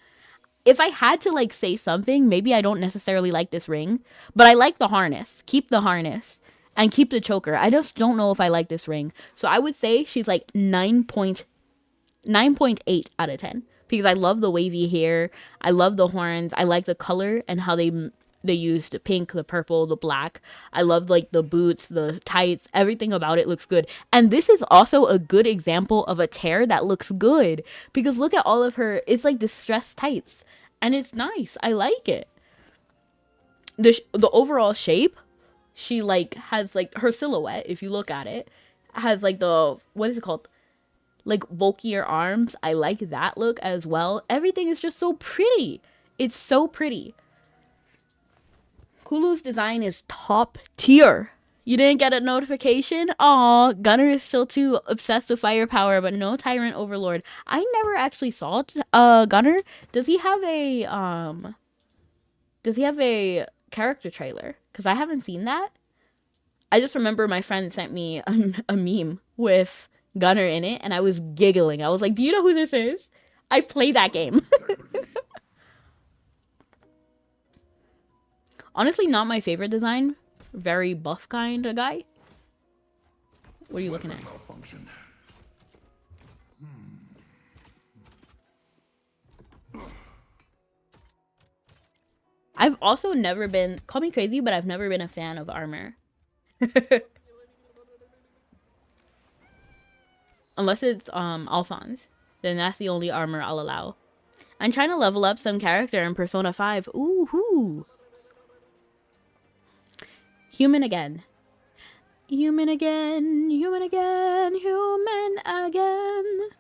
If I had to like say something, maybe I don't necessarily like this ring, but I like the harness. Keep the harness and keep the choker. I just don't know if I like this ring. So I would say she's like 9.8 out of 10 because I love the wavy hair. I love the horns. I like the color and how they used the pink, the purple, the black. I love like the boots, the tights, everything about it looks good. And this is also a good example of a tear that looks good because look at all of her, it's like distressed tights and it's nice. I like it. The overall shape, she like has like her silhouette, if you look at it, has like the, what is it called? Like bulkier arms. I like that look as well. Everything is just so pretty. It's so pretty. Kulu's design is top tier. You didn't get a notification? Aw, Gunner is still too obsessed with firepower, but no Tyrant Overlord. I never actually saw Gunner. Does he have a character trailer? Because I haven't seen that. I just remember my friend sent me a meme with Gunner in it, and I was giggling. I was like, do you know who this is? I play that game. Honestly, not my favorite design. Very buff kind of guy. What are you looking at? I've also never been, call me crazy, but I've never been a fan of armor. Unless it's Alphonse. Then that's the only armor I'll allow. I'm trying to level up some character in Persona 5. Ooh hoo. Human again. Human again. Human again. Human again.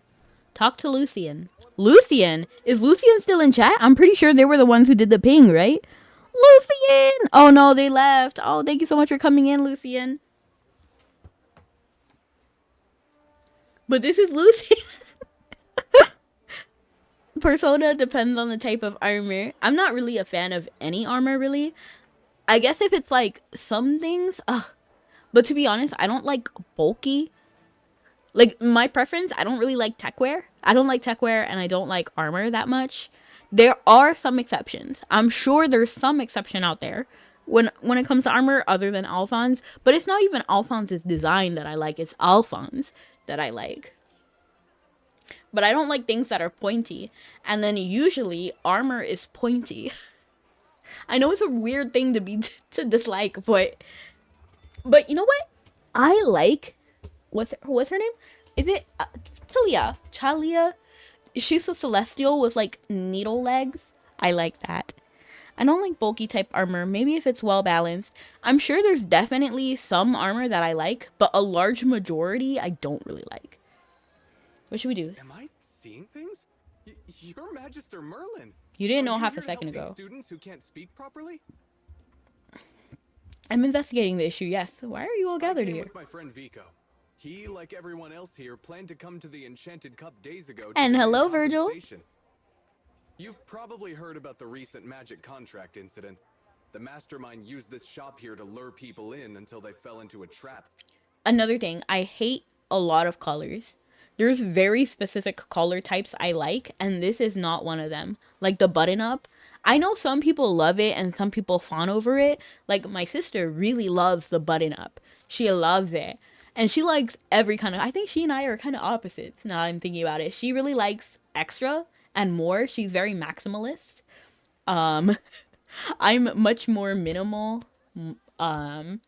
Talk to Lucian. Lucian? Is Lucian still in chat? I'm pretty sure they were the ones who did the ping, right? Lucian! Oh no, they left. Oh, thank you so much for coming in, Lucian. But this is Lucian. Persona depends on the type of armor. I'm not really a fan of any armor, really. I guess if it's like some things, but to be honest, I don't like bulky. Like my preference, I don't really like tech wear. I don't like tech wear and I don't like armor that much. There are some exceptions. I'm sure there's some exception out there when it comes to armor other than Alphonse, but it's not even Alphonse's design that I like, it's Alphonse that I like. But I don't like things that are pointy, and then usually armor is pointy. I know it's a weird thing to dislike, but you know what? I like, what's her name? Is it Talia? Talia? She's a celestial with like needle legs. I like that. I don't like bulky type armor. Maybe if it's well balanced. I'm sure there's definitely some armor that I like, but a large majority I don't really like. What should we do? Am I seeing things? You're Magister Merlin. You didn't know half a second ago. Students who can't speak properly? I'm investigating the issue, yes. Why are you all gathered here? With my friend Vico. He, like everyone else here, planned to come to the Enchanted Cup days ago. And hello, Virgil. You've probably heard about the recent magic contract incident. The mastermind used this shop here to lure people in until they fell into a trap. Another thing, I hate a lot of colors. There's very specific color types I like, and this is not one of them. Like the button up. I know some people love it and some people fawn over it. Like my sister really loves the button up. She loves it. And she likes every kind of, I think she and I are kind of opposites now I'm thinking about it. She really likes extra and more. She's very maximalist. I'm much more minimal. And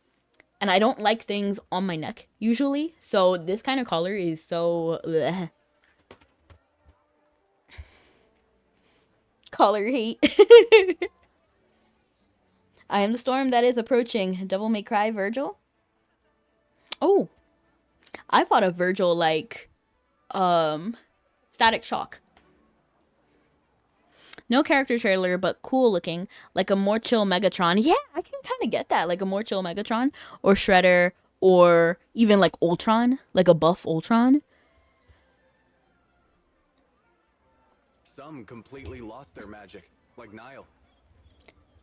And I don't like things on my neck usually. So this kind of collar is so... bleh. Collar hate. I am the storm that is approaching. Devil May Cry Virgil. Oh. I thought of Virgil like... Static Shock. No character trailer, but cool looking. Like a more chill Megatron. Yeah, I can kind of get that. Like a more chill Megatron. Or Shredder. Or even like Ultron. Like a buff Ultron. Some completely lost their magic, like Niall.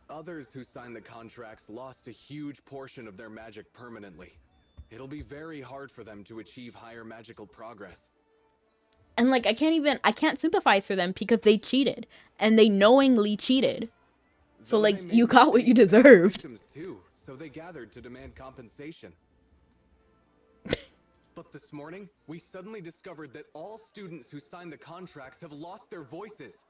Others who signed the contracts lost a huge portion of their magic permanently. It'll be very hard for them to achieve higher magical progress. And like, I can't sympathize for them because they cheated. And they knowingly cheated. So like, you got what you deserved. Victims too, so they gathered to demand compensation. But this morning, we suddenly discovered that all students who signed the contracts have lost their voices.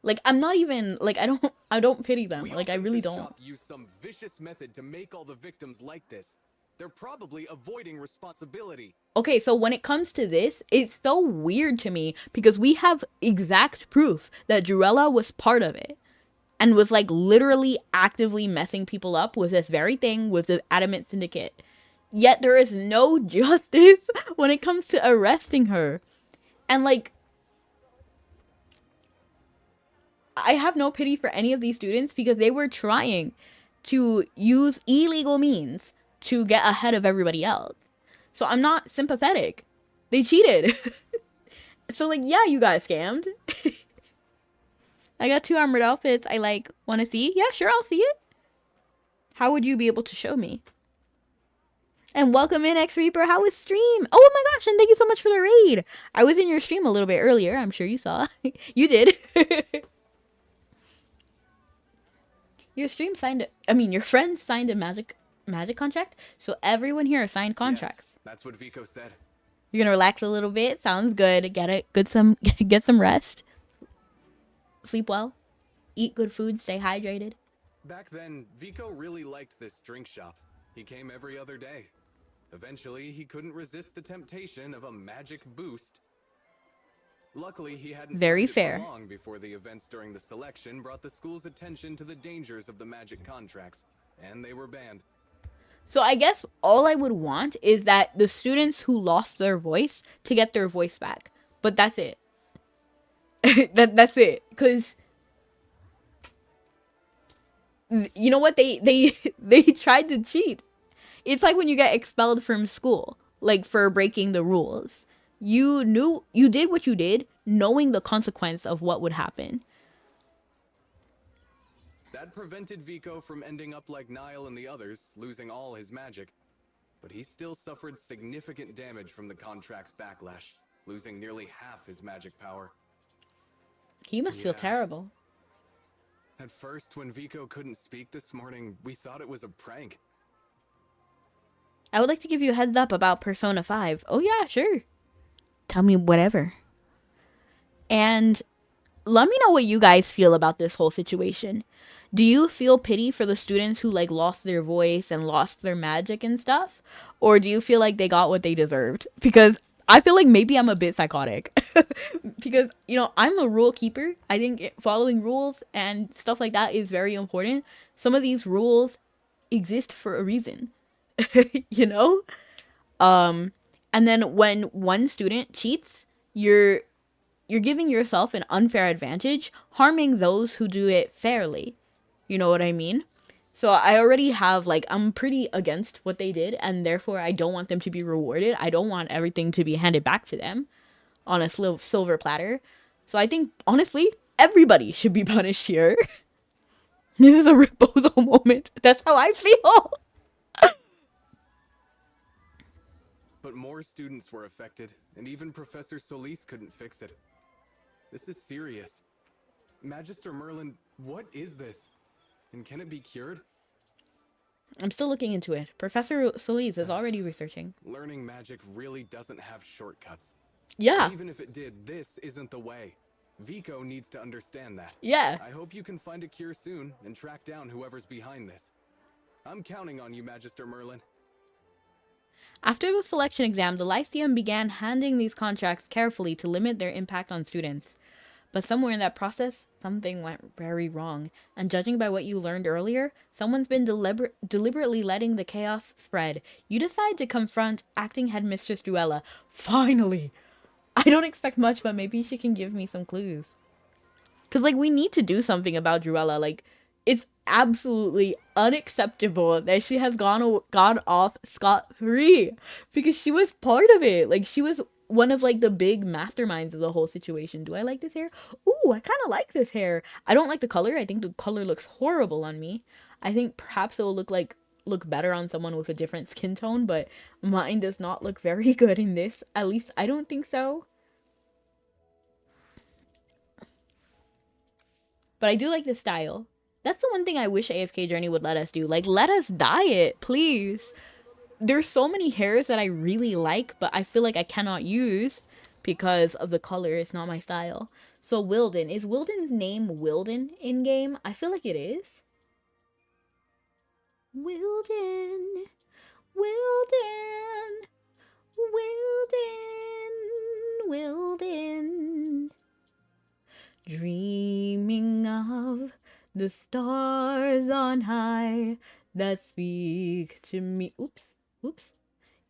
Like, I'm not even, like, I don't pity them. Like, I really don't. Shop used some vicious method to make all the victims like this. They're probably avoiding responsibility. Okay, so when it comes to this, it's so weird to me because we have exact proof that Jurella was part of it and was like literally actively messing people up with this very thing with the Adamant Syndicate. Yet there is no justice when it comes to arresting her. And like, I have no pity for any of these students because they were trying to use illegal means to get ahead of everybody else. So I'm not sympathetic. They cheated. So like, yeah, you got scammed. I got 2 armored outfits I like want to see. Yeah, sure, I'll see it. How would you be able to show me? And welcome in, X Reaper. How was stream? Oh my gosh, and thank you so much for the raid. I was in your stream a little bit earlier. I'm sure you saw. You did. Your stream signed, your friends signed a magic contract. So everyone here signed contracts. Yes, that's what Vico said. You're gonna relax a little bit. Sounds good. Get some rest. Sleep well. Eat good food. Stay hydrated. Back then, Vico really liked this drink shop. He came every other day. Eventually, he couldn't resist the temptation of a magic boost. Luckily, he hadn't very started fair for long before the events during the selection brought the school's attention to the dangers of the magic contracts, and they were banned. So I guess all I would want is that the students who lost their voice to get their voice back. But that's it. That's it. Because you know what? They tried to cheat. It's like when you get expelled from school, like for breaking the rules. You did what you did, knowing the consequence of what would happen. That prevented Vico from ending up like Niall and the others, losing all his magic. But he still suffered significant damage from the contract's backlash, losing nearly half his magic power. He must feel terrible. At first, when Vico couldn't speak this morning, we thought it was a prank. I would like to give you a heads up about Persona 5. Oh yeah, sure. Tell me whatever. And let me know what you guys feel about this whole situation. Do you feel pity for the students who like lost their voice and lost their magic and stuff? Or do you feel like they got what they deserved? Because I feel like maybe I'm a bit psychotic. Because, I'm a rule keeper. I think following rules and stuff like that is very important. Some of these rules exist for a reason. And then when one student cheats, you're giving yourself an unfair advantage, harming those who do it fairly. You know what I mean? So I already have, I'm pretty against what they did, and therefore I don't want them to be rewarded. I don't want everything to be handed back to them on a silver platter. So I think, honestly, everybody should be punished here. This is a Ripozo moment. That's how I feel. But more students were affected, and even Professor Solis couldn't fix it. This is serious. Magister Merlin, what is this? And can it be cured? I'm still looking into it. Professor Solis is already researching. Learning magic really doesn't have shortcuts. Yeah. Even if it did, this isn't the way. Vico needs to understand that. Yeah. I hope you can find a cure soon and track down whoever's behind this. I'm counting on you, Magister Merlin. After the selection exam, the Lyceum began handing these contracts carefully to limit their impact on students. But somewhere in that process, something went very wrong. And judging by what you learned earlier, someone's been deliberately letting the chaos spread. You decide to confront acting headmistress Duella. Finally! I don't expect much, but maybe she can give me some clues. Because, like, we need to do something about Duella. Like, it's absolutely unacceptable that she has gone off scot-free. Because she was part of it. Like, she was one of, like, the big masterminds of the whole situation. Do I like this hair? Ooh, I kind of like this hair. I don't like the color. I think the color looks horrible on me. I think perhaps it will look better on someone with a different skin tone, but mine does not look very good in this. At least I don't think so. But I do like the style. That's the one thing I wish AFK Journey would let us do. Like, let us dye it, please. There's so many hairs that I really like, but I feel like I cannot use because of the color. It's not my style. So Wilden. Is Wilden's name Wilden in-game? I feel like it is. Wilden. Wilden. Wilden. Wilden. Dreaming of the stars on high that speak to me. Oops.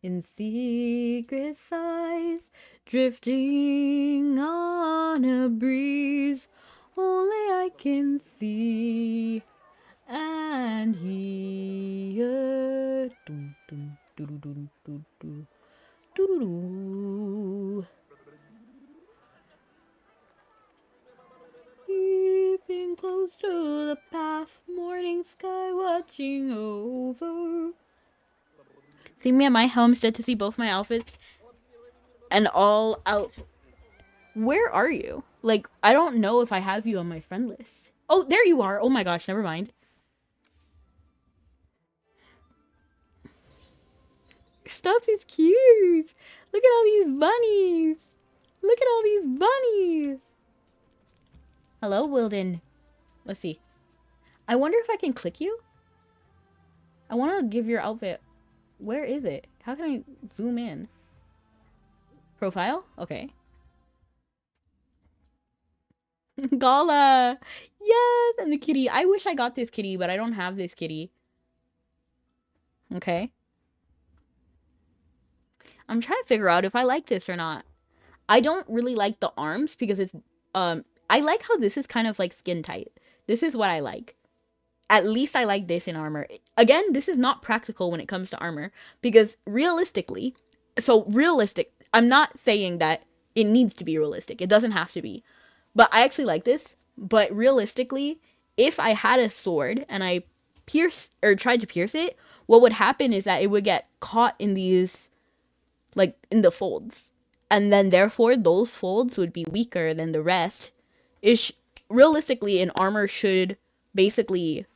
In secret sighs, drifting on a breeze, only I can see and hear. Dum, dum, dum, dum, dum, dum, dum, dum. Keeping close to the path, morning sky watching over. See me at my homestead to see both my outfits and all out. Where are you? Like, I don't know if I have you on my friend list. Oh, there you are. Oh my gosh, never mind. Stuff is cute. Look at all these bunnies. Look at all these bunnies. Hello, Wilden. Let's see. I wonder if I can click you. I want to give your outfit. Where is it? How can I zoom in? Profile? Okay. Gala! Yes! And the kitty. I wish I got this kitty, but I don't have this kitty. Okay. I'm trying to figure out if I like this or not. I don't really like the arms because it's... I like how this is kind of like skin tight. This is what I like. At least I like this in armor. Again, this is not practical when it comes to armor. Because realistically... So, realistic. I'm not saying that it needs to be realistic. It doesn't have to be. But I actually like this. But realistically, if I had a sword and I tried to pierce it, what would happen is that it would get caught in these... like, in the folds. And then, therefore, those folds would be weaker than the rest. Realistically, an armor should basically...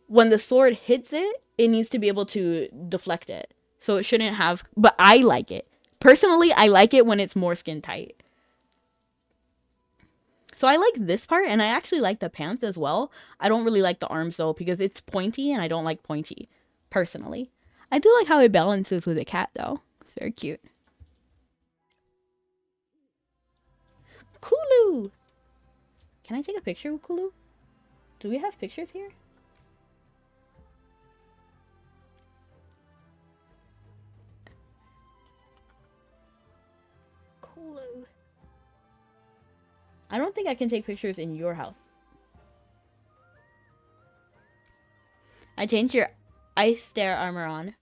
when the sword hits it, it needs to be able to deflect it. So it shouldn't have... But I like it. Personally, I like it when it's more skin tight. So I like this part, and I actually like the pants as well. I don't really like the arms, though, because it's pointy, and I don't like pointy, personally. I do like how it balances with a cat, though. It's very cute. Kulu! Can I take a picture with Kulu? Do we have pictures here? Kulu. I don't think I can take pictures in your house. I changed your ice stare armor on.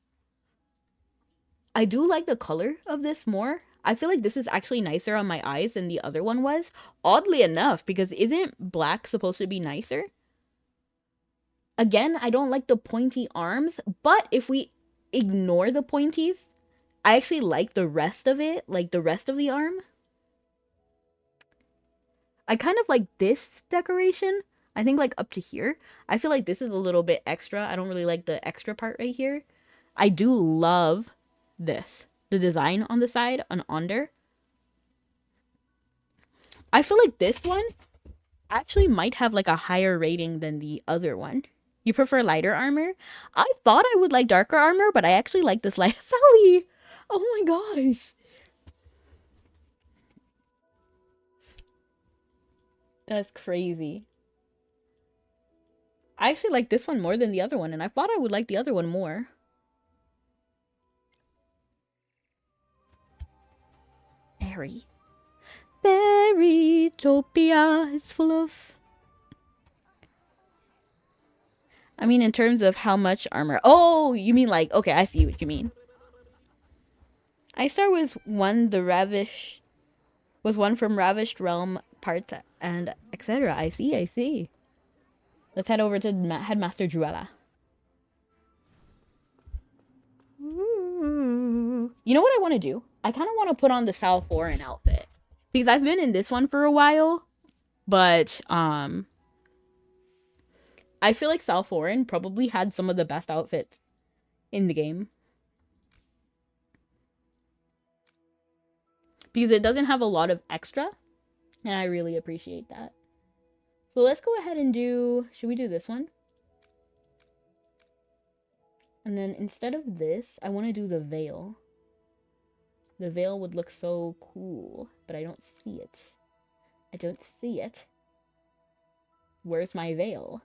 I do like the color of this more. I feel like this is actually nicer on my eyes than the other one was. Oddly enough, because isn't black supposed to be nicer? Again, I don't like the pointy arms, but if we ignore the pointies, I actually like the rest of it, like the rest of the arm. I kind of like this decoration. I think like up to here. I feel like this is a little bit extra. I don't really like the extra part right here. I do love this. The design on the side, on under. I feel like this one actually might have like a higher rating than the other one. You prefer lighter armor? I thought I would like darker armor, but I actually like this light. Sally! Oh my gosh. That's crazy. I actually like this one more than the other one, and I thought I would like the other one more. Berrytopia is full of... I mean, in terms of how much armor. Oh, you mean like... Okay, I see what you mean. Istar was one from Ravished Realm parts and etc. I see, I see. Let's head over to Headmaster Druella. You know what I want to do? I kind of want to put on the Sal Foreign outfit. Because I've been in this one for a while. But, I feel like Sal Foreign probably had some of the best outfits in the game. Because it doesn't have a lot of extra. And I really appreciate that. So let's go ahead and do... Should we do this one? And then instead of this, I want to do the veil. The veil would look so cool. But I don't see it. I don't see it. Where's my veil?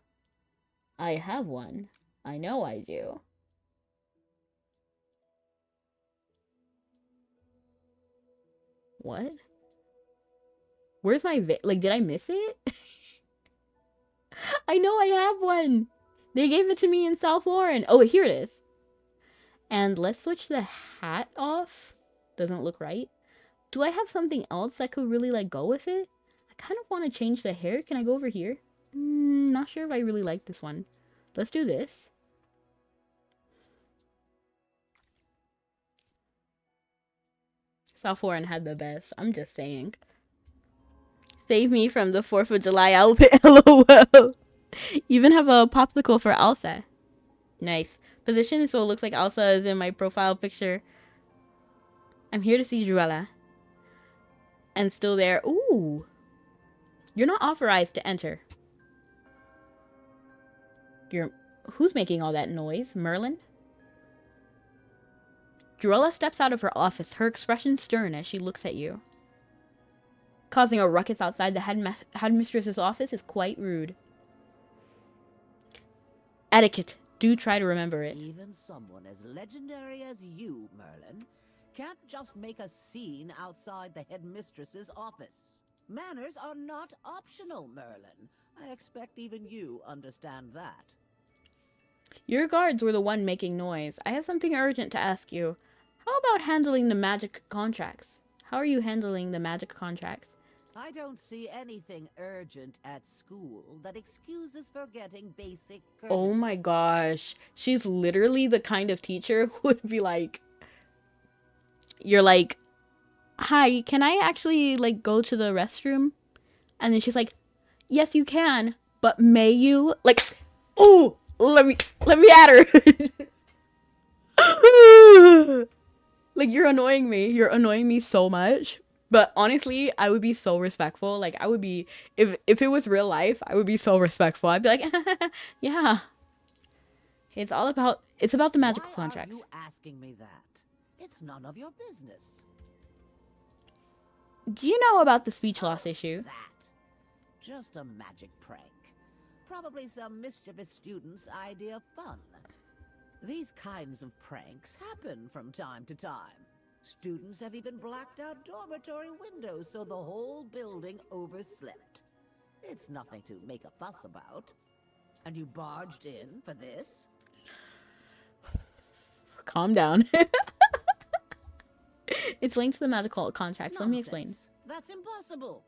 I have one. I know I do. What? Where's my veil? Like, did I miss it? I know I have one. They gave it to me in South Lauren. Oh, here it is. And let's switch the hat off. Doesn't look right. Do I have something else that could really, like, go with it? I kind of want to change the hair. Can I go over here? Not sure if I really like this one. Let's do this. South Lauren had the best. I'm just saying. Save me from the 4th of July outfit. LOL. Even have a popsicle for Elsa. Nice. Position so it looks like Elsa is in my profile picture. I'm here to see Druella. And still there. Ooh. You're not authorized to enter. Who's making all that noise? Merlin? Druella steps out of her office, her expression stern as she looks at you. Causing a ruckus outside the headmistress's office is quite rude. Etiquette. Do try to remember it. Even someone as legendary as you, Merlin, can't just make a scene outside the headmistress's office. Manners are not optional, Merlin. I expect even you understand that. Your guards were the one making noise. I have something urgent to ask you. How about handling the magic contracts? How are you handling the magic contracts? I don't see anything urgent at school that excuses forgetting basic courtesy. Oh my gosh. She's literally the kind of teacher who would be like... You're like, hi, can I actually, like, go to the restroom? And then she's like, yes, you can, but may you? Like, ooh, let me at her. Like, you're annoying me. You're annoying me so much. But honestly, I would be so respectful. Like, I would be, if it was real life, I would be so respectful. I'd be like, yeah. It's about the magical contracts. Why are you asking me that? It's none of your business. Do you know about the speech loss issue? That. Just a magic prank. Probably some mischievous student's idea of fun. These kinds of pranks happen from time to time. Students have even blacked out dormitory windows so the whole building overslept. It's nothing to make a fuss about. And you barged in for this? Calm down. It's linked to the magical contracts. Let me explain. That's impossible.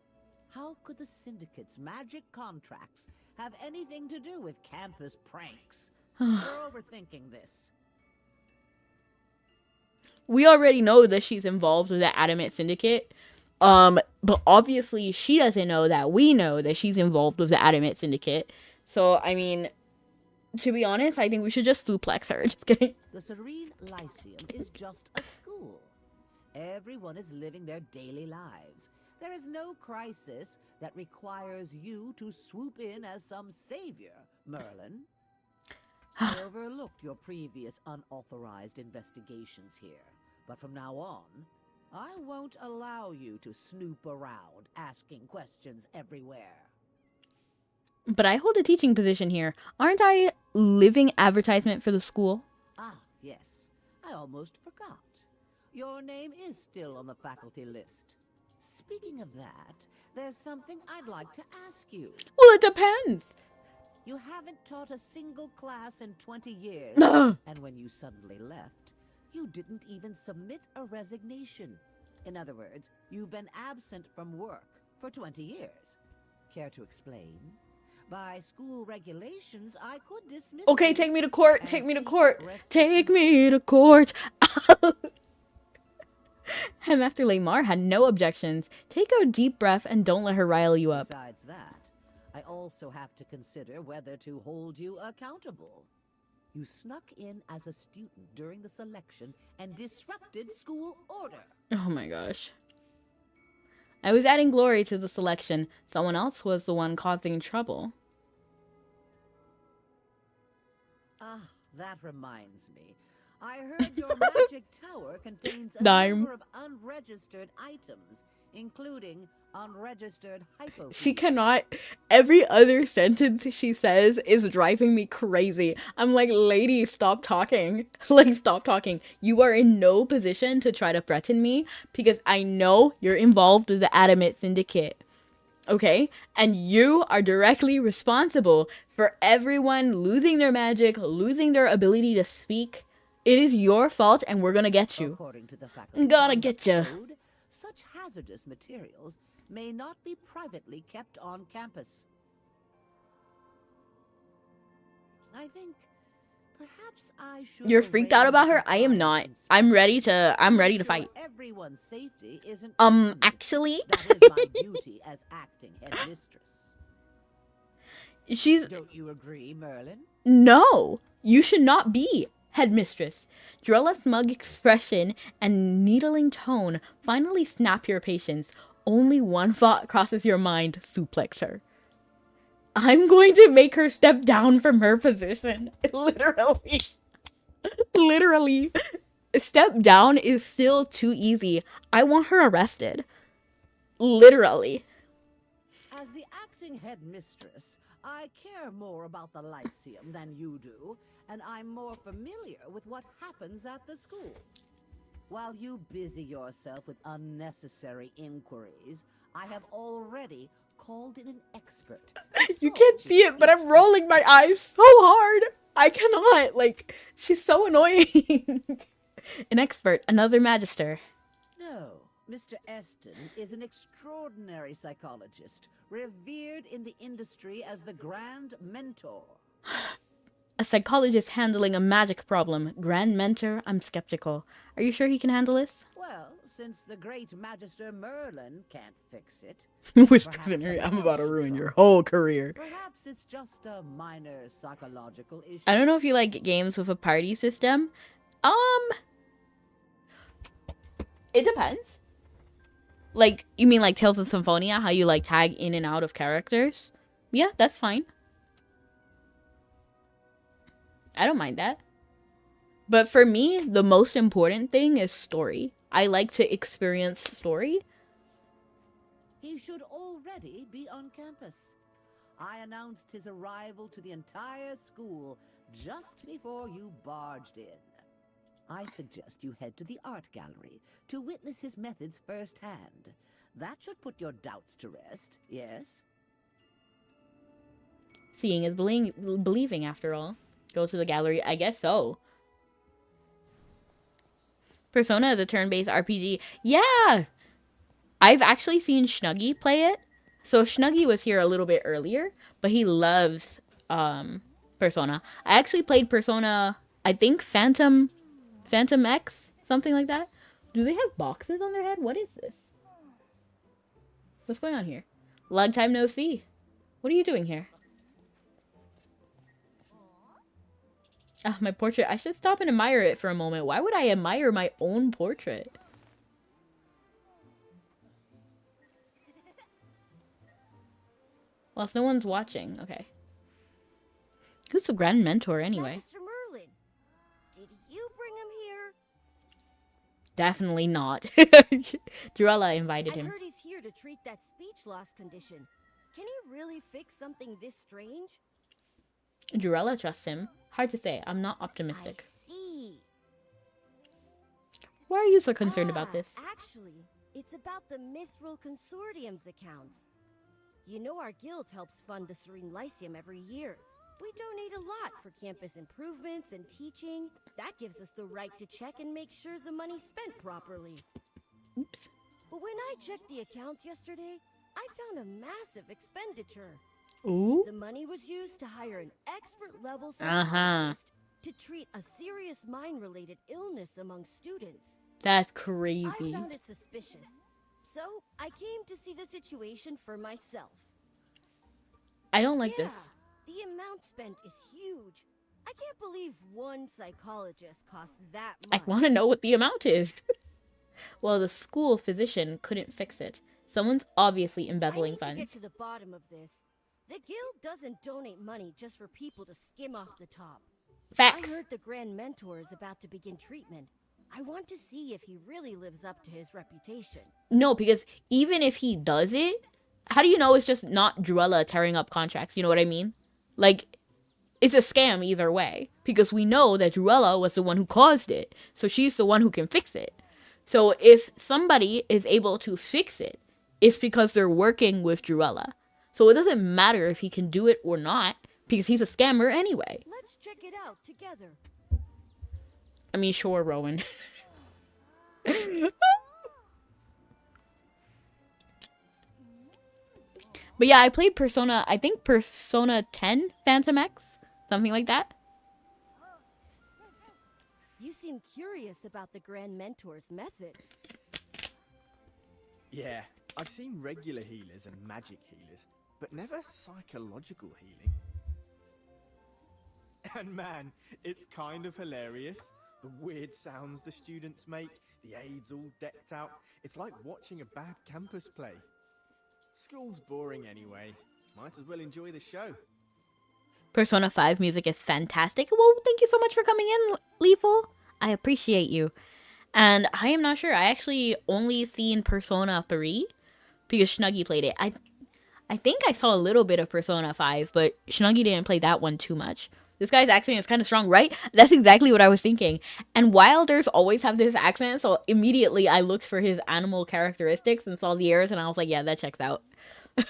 How could the Syndicate's magic contracts have anything to do with campus pranks? You're overthinking this. We already know that she's involved with the Adamant Syndicate. But obviously she doesn't know that we know that she's involved with the Adamant Syndicate. So, I mean, to be honest, I think we should just suplex her. Just kidding. The Serene Lyceum is just a school. Everyone is living their daily lives. There is no crisis that requires you to swoop in as some savior, Merlin. I overlooked your previous unauthorized investigations here, but from now on, I won't allow you to snoop around asking questions everywhere. But I hold a teaching position here. Aren't I living advertisement for the school? Ah, yes. I almost forgot. Your name is still on the faculty list. Speaking of that, there's something I'd like to ask you. Well, it depends. You haven't taught a single class in 20 years, and when you suddenly left, you didn't even submit a resignation. In other words, you've been absent from work for 20 years. Care to explain? By school regulations, I could dismiss Okay, you take me to court. and Take me to seek court. rest- Take me to court. Headmaster Lamar had no objections. Take a deep breath and don't let her rile you up. Besides that, I also have to consider whether to hold you accountable. You snuck in as a student during the selection and disrupted school order. Oh my gosh. I was adding glory to the selection. Someone else was the one causing trouble. Ah, that reminds me. I heard your magic tower contains a Dime. number of unregistered items, including unregistered hypo. She cannot. Every other sentence she says is driving me crazy. I'm like, lady, stop talking. Like, stop talking. You are in no position to try to threaten me because I know you're involved with the Adamant Syndicate. Okay? And you are directly responsible for everyone losing their magic, losing their ability to speak. It is your fault and we're gonna get you. According to the faculty Gonna get you. code, such hazardous materials may not be privately kept on campus. I think perhaps I should. You're freaked out about her? I am not. I'm ready to fight. Everyone's safety isn't Actually, that is my duty as acting headmistress. she's Don't you agree, Merlin? no. You should not be headmistress. Drella smug expression and needling tone finally snap your patience. Only one thought crosses your mind, suplex her. I'm going to make her step down from her position. Literally. Literally. Step down is still too easy. I want her arrested. Literally. As the acting headmistress, I care more about the Lyceum than you do, and I'm more familiar with what happens at the school. While you busy yourself with unnecessary inquiries, I have already called in an expert. You can't see it, but I'm rolling my eyes so hard. I cannot. Like, she's so annoying. An expert, another magister. No, Mr. Eston is an extraordinary psychologist, revered in the industry as the Grand Mentor. A psychologist handling a magic problem. Grand mentor, I'm skeptical. Are you sure he can handle this? Well, since the great Magister Merlin can't fix it. Whispers in her ear, I'm about to ruin your whole career. Perhaps it's just a minor psychological issue. I don't know if you like games with a party system. It depends. Like, you mean like Tales of Symphonia, how you like tag in and out of characters? Yeah, that's fine. I don't mind that. But for me, the most important thing is story. I like to experience story. He should already be on campus. I announced his arrival to the entire school just before you barged in. I suggest you head to the art gallery to witness his methods firsthand. That should put your doubts to rest, yes? Seeing is believing, after all. Go to the gallery. I guess so. Persona is a turn-based RPG. Yeah! I've actually seen Snuggy play it. So Snuggy was here a little bit earlier, but he loves Persona. I actually played Persona, I think Phantom X, something like that. Do they have boxes on their head? What is this? What's going on here? Long time no see. What are you doing here? Ah, my portrait. I should stop and admire it for a moment. Why would I admire my own portrait? Whilst no one's watching. Okay. Who's the Grand Mentor anyway? Magister Merlin, did you bring him here? Definitely not. Jurella invited him. I heard he's here to treat that speech loss condition. Can he really fix something this strange? Jurella trusts him. Hard to say. I'm not optimistic. I see. Why are you so concerned about this? Actually, it's about the Mithril Consortium's accounts. You know our guild helps fund the Serene Lyceum every year. We donate a lot for campus improvements and teaching. That gives us the right to check and make sure the money's spent properly. Oops. But when I checked the accounts yesterday, I found a massive expenditure. Ooh. The money was used to hire an expert-level psychologist to treat a serious mind-related illness among students. That's crazy. I found it suspicious, so I came to see the situation for myself. I don't like this. The amount spent is huge. I can't believe one psychologist costs that much. I want to know what the amount is. Well, the school physician couldn't fix it. Someone's obviously embezzling funds. I need to get to the bottom of this. The guild doesn't donate money just for people to skim off the top. Facts. I heard the Grand Mentor is about to begin treatment. I want to see if he really lives up to his reputation. No, because even if he does it, how do you know it's just not Jurella tearing up contracts? You know what I mean? Like, it's a scam either way. Because we know that Jurella was the one who caused it. So she's the one who can fix it. So if somebody is able to fix it, it's because they're working with Jurella. So it doesn't matter if he can do it or not, because he's a scammer anyway. Let's check it out together. I mean, sure, Rowan. But yeah, I played Persona, I think Persona 10 Phantom X, something like that. You seem curious about the Grand Mentor's methods. Yeah, I've seen regular healers and magic healers, but never psychological healing. And man, it's kind of hilarious. The weird sounds the students make, the aides all decked out. It's like watching a bad campus play. School's boring anyway. Might as well enjoy the show. Persona 5 music is fantastic. Well, thank you so much for coming in, Lethal. I appreciate you. And I am not sure. I actually only seen Persona 3 because Snuggy played it. I think I saw a little bit of Persona 5, but Snuggy didn't play that one too much. This guy's accent is kind of strong, right? That's exactly what I was thinking. And Wilders always have this accent, so immediately I looked for his animal characteristics and saw the ears, and I was like, yeah, that checks out.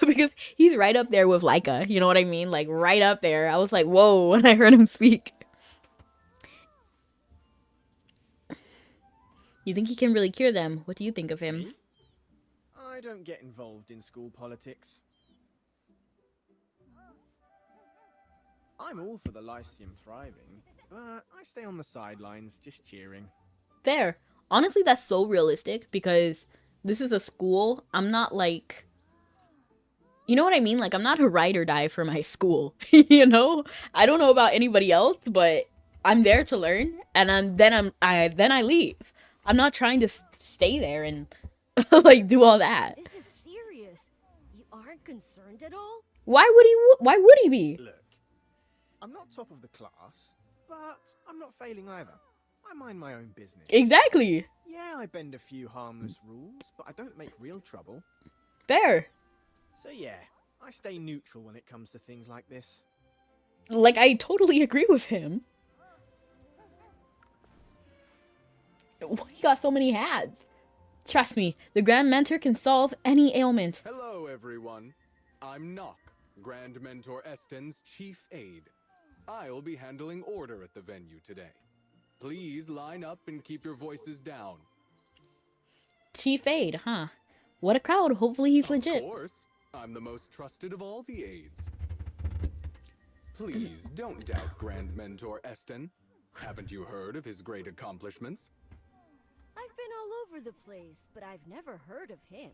Because he's right up there with Laika, you know what I mean? Like, right up there. I was like, whoa, when I heard him speak. You think he can really cure them? What do you think of him? I don't get involved in school politics. I'm all for the Lyceum thriving, but I stay on the sidelines just cheering. Fair. Honestly, that's so realistic because this is a school. I'm not like... You know what I mean? Like, I'm not a ride or die for my school, you know? I don't know about anybody else, but I'm there to learn, and then I leave. I'm not trying to stay there and, like, do all that. This is serious. You aren't concerned at all? Why would he be? Look, I'm not top of the class, but I'm not failing either. I mind my own business. Exactly. Yeah, I bend a few harmless rules, but I don't make real trouble. Fair. So yeah, I stay neutral when it comes to things like this. Like, I totally agree with him. He got so many hats. Trust me, the Grand Mentor can solve any ailment. Hello, everyone. I'm Nock, Grand Mentor Eston's chief aide. I'll be handling order at the venue today. Please line up and keep your voices down. Chief aide, huh? What a crowd. Hopefully he's legit. Of course. I'm the most trusted of all the aides. Please don't doubt Grand Mentor Eston. Haven't you heard of his great accomplishments? I've been all over the place, but I've never heard of him.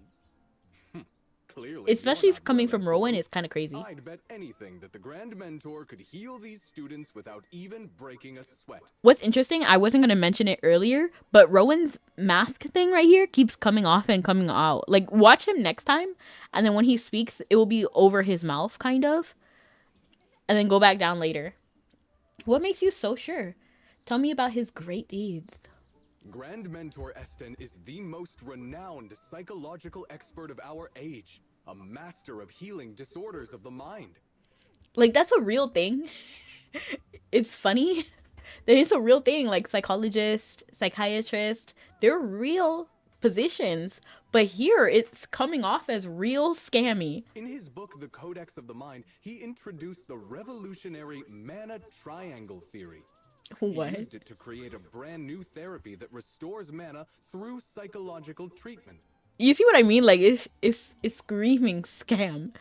Clearly, especially coming from Rowan, it's kind of crazy. I'd bet anything that the Grand Mentor could heal these students without even breaking a sweat. What's interesting, I wasn't going to mention it earlier, but Rowan's mask thing right here keeps coming off and coming out. Like, watch him next time, and then when he speaks, it will be over his mouth, kind of, and then go back down later. What makes you so sure? Tell me about his great deeds. Grand Mentor Esten is the most renowned psychological expert of our age, a master of healing disorders of the mind. Like, that's a real thing. It's funny that it's a real thing. Like, psychologist, psychiatrist, they're real positions. But here, it's coming off as real scammy. In his book, The Codex of the Mind, he introduced the revolutionary mana triangle theory. What? He used it to create a brand new therapy that restores mana through psychological treatment. You see what I mean? Like, it's screaming scam.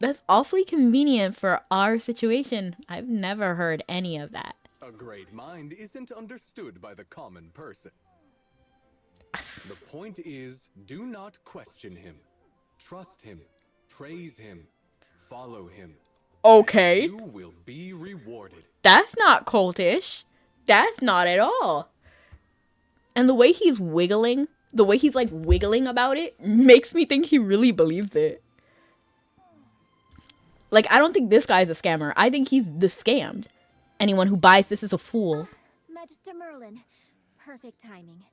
That's awfully convenient for our situation. I've never heard any of that. A great mind isn't understood by the common person. The point is, do not question him. Trust him. Praise him. Follow him. Okay. You will be rewarded. That's not cultish. That's not at all. And the way he's wiggling, the way he's like wiggling about it, makes me think he really believes it. Like, I don't think this guy's a scammer. I think he's the scammed. Anyone who buys this is a fool. Magister Merlin, perfect timing.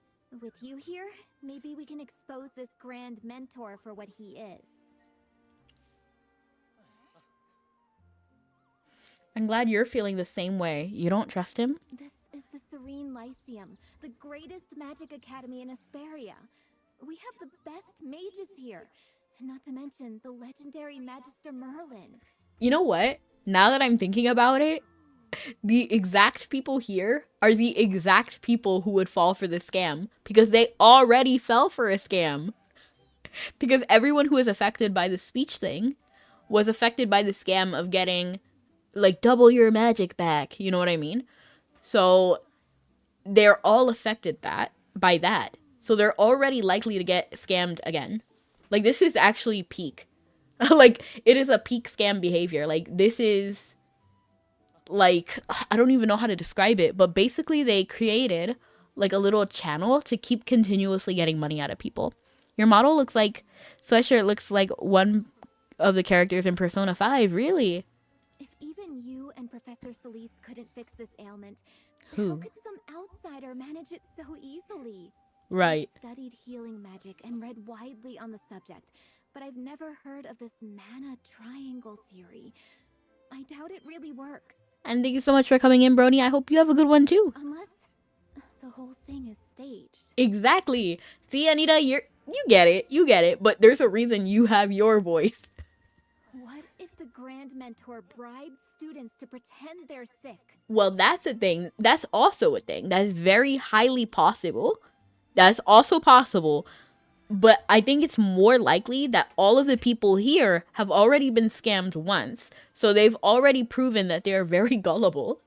With you here, maybe we can expose this Grand Mentor for what he is. I'm glad you're feeling the same way. You don't trust him? This is the Serene Lyceum, the greatest magic academy in Asperia. We have the best mages here, and not to mention the legendary Magister Merlin. You know what? Now that I'm thinking about it, the exact people here are the exact people who would fall for this scam, because they already fell for a scam. Because everyone who was affected by the speech thing was affected by the scam of getting, like, double your magic back. You know what I mean? So they're all affected by that. So they're already likely to get scammed again. Like, this is actually peak. Like, it is a peak scam behavior. Like, this is, like, I don't even know how to describe it, but basically they created, like, a little channel to keep continuously getting money out of people. Your model looks like, Sweatshirt looks like one of the characters in Persona 5, really. If even you and Professor Solis couldn't fix this ailment, Who? how could some outsider manage it so easily? Right. I've studied healing magic and read widely on the subject, but I've never heard of this mana triangle theory. I doubt it really works. And thank you so much for coming in, Brony. I hope you have a good one, too. Unless the whole thing is staged. Exactly. See, Anita, you get it, but there's a reason you have your voice. What if the Grand Mentor bribed students to pretend they're sick? Well, that's a thing. That's also a thing. That is very highly possible. That's also possible. But I think it's more likely that all of the people here have already been scammed once. So they've already proven that they're very gullible.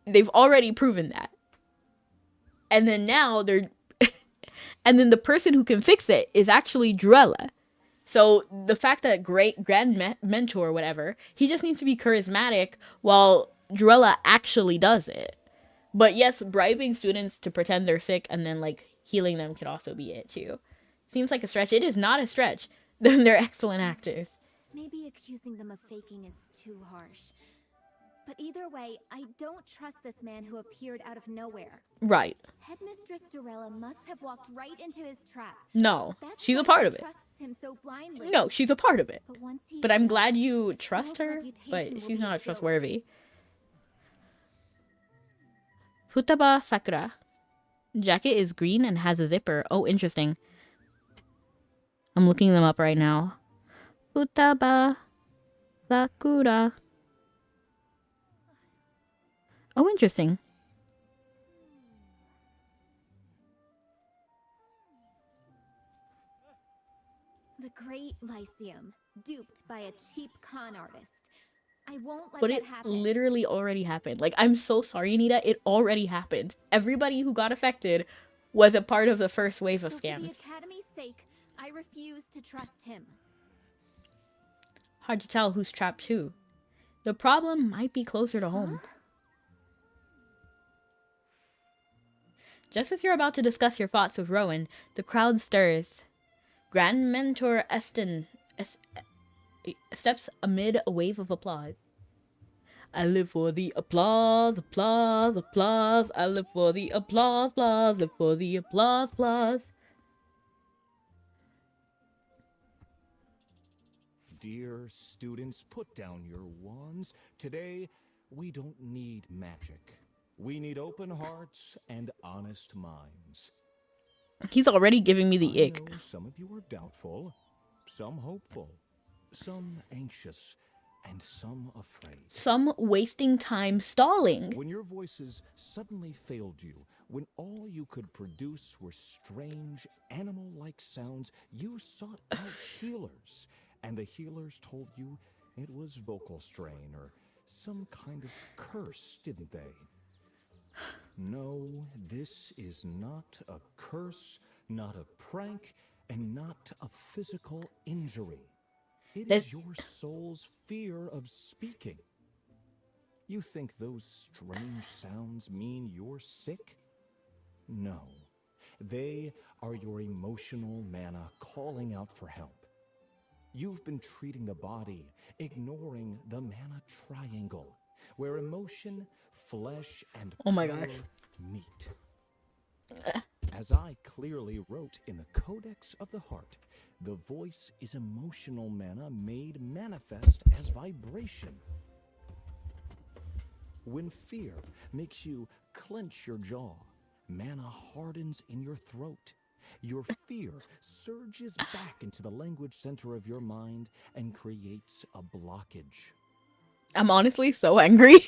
They've already proven that. And then now they're... and then the person who can fix it is actually Drella. So the fact that Grand Mentor or whatever, he just needs to be charismatic while Drella actually does it. But yes, bribing students to pretend they're sick and then, like, healing them could also be it, too. Seems like a stretch. It is not a stretch. They're excellent actors. Maybe accusing them of faking is too harsh. But either way, I don't trust this man who appeared out of nowhere. Right. Headmistress Dorella must have walked right into his trap. No, That's she's a why part she of it. trusts him so blindly. No, she's a part of it. But once he But I'm fails, glad you his trust school's her, reputation but will she's be not killed. trustworthy. Futaba Sakura. Jacket is green and has a zipper. Oh, interesting. I'm looking them up right now. Futaba Sakura. Oh, interesting. The Great Lyceum, duped by a cheap con artist. I won't let But that it happen. literally already happened. Like, I'm so sorry, Anita. It already happened. Everybody who got affected was a part of the first wave of So for the scams. Academy's sake, I refuse to trust him. Hard to tell who's trapped who. The problem might be closer to home. Just as you're about to discuss your thoughts with Rowan, the crowd stirs. Grand Mentor Esten... steps amid a wave of applause. I live for the applause, applause, applause. I live for the applause, applause, live for the applause, applause. Dear students, put down your wands. Today, we don't need magic. We need open hearts and honest minds. He's already giving me the ick. I know some of you are doubtful, some hopeful, some anxious, and some afraid. Some wasting time stalling. When your voices suddenly failed you, when all you could produce were strange, animal-like sounds, you sought out healers. And the healers told you it was vocal strain or some kind of curse, didn't they? No, this is not a curse, not a prank, and not a physical injury. It is your soul's fear of speaking. You think those strange sounds mean you're sick? No, they are your emotional mana calling out for help. You've been treating the body, ignoring the mana triangle, where emotion, flesh, and power meet. As I clearly wrote in the Codex of the Heart, the voice is emotional mana made manifest as vibration. When fear makes you clench your jaw, mana hardens in your throat. Your fear surges back into the language center of your mind and creates a blockage. I'm honestly so angry.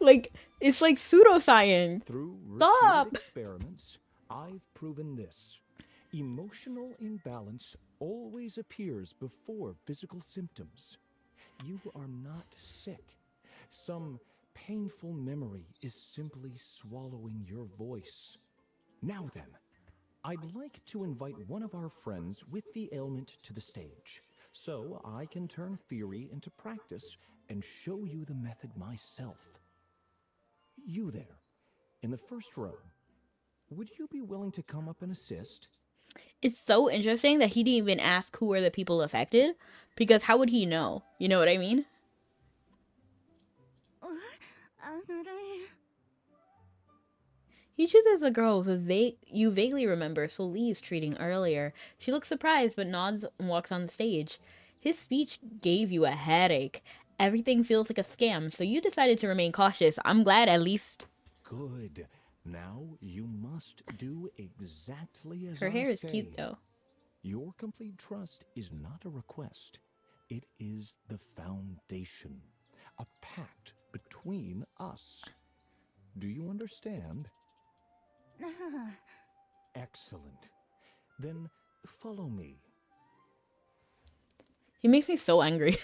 Like, it's like pseudoscience. Through Stop! Experiments, I've proven this. Emotional imbalance always appears before physical symptoms. You are not sick. Some painful memory is simply swallowing your voice. Now then, I'd like to invite one of our friends with the ailment to the stage, so I can turn theory into practice and show you the method myself. You there, in the first row, would you be willing to come up and assist? It's so interesting that he didn't even ask who are the people affected, because how would he know? You know what I mean? He chooses a girl you vaguely remember Solis treating earlier. She looks surprised but nods and walks on the stage. His speech gave you a headache. Everything feels like a scam, so you decided to remain cautious. I'm glad at least. Good. Now you must do exactly as Her hair is say. cute though. Your complete trust is not a request. It is the foundation. A pact between us. Do you understand? Excellent. Then follow me. He makes me so angry.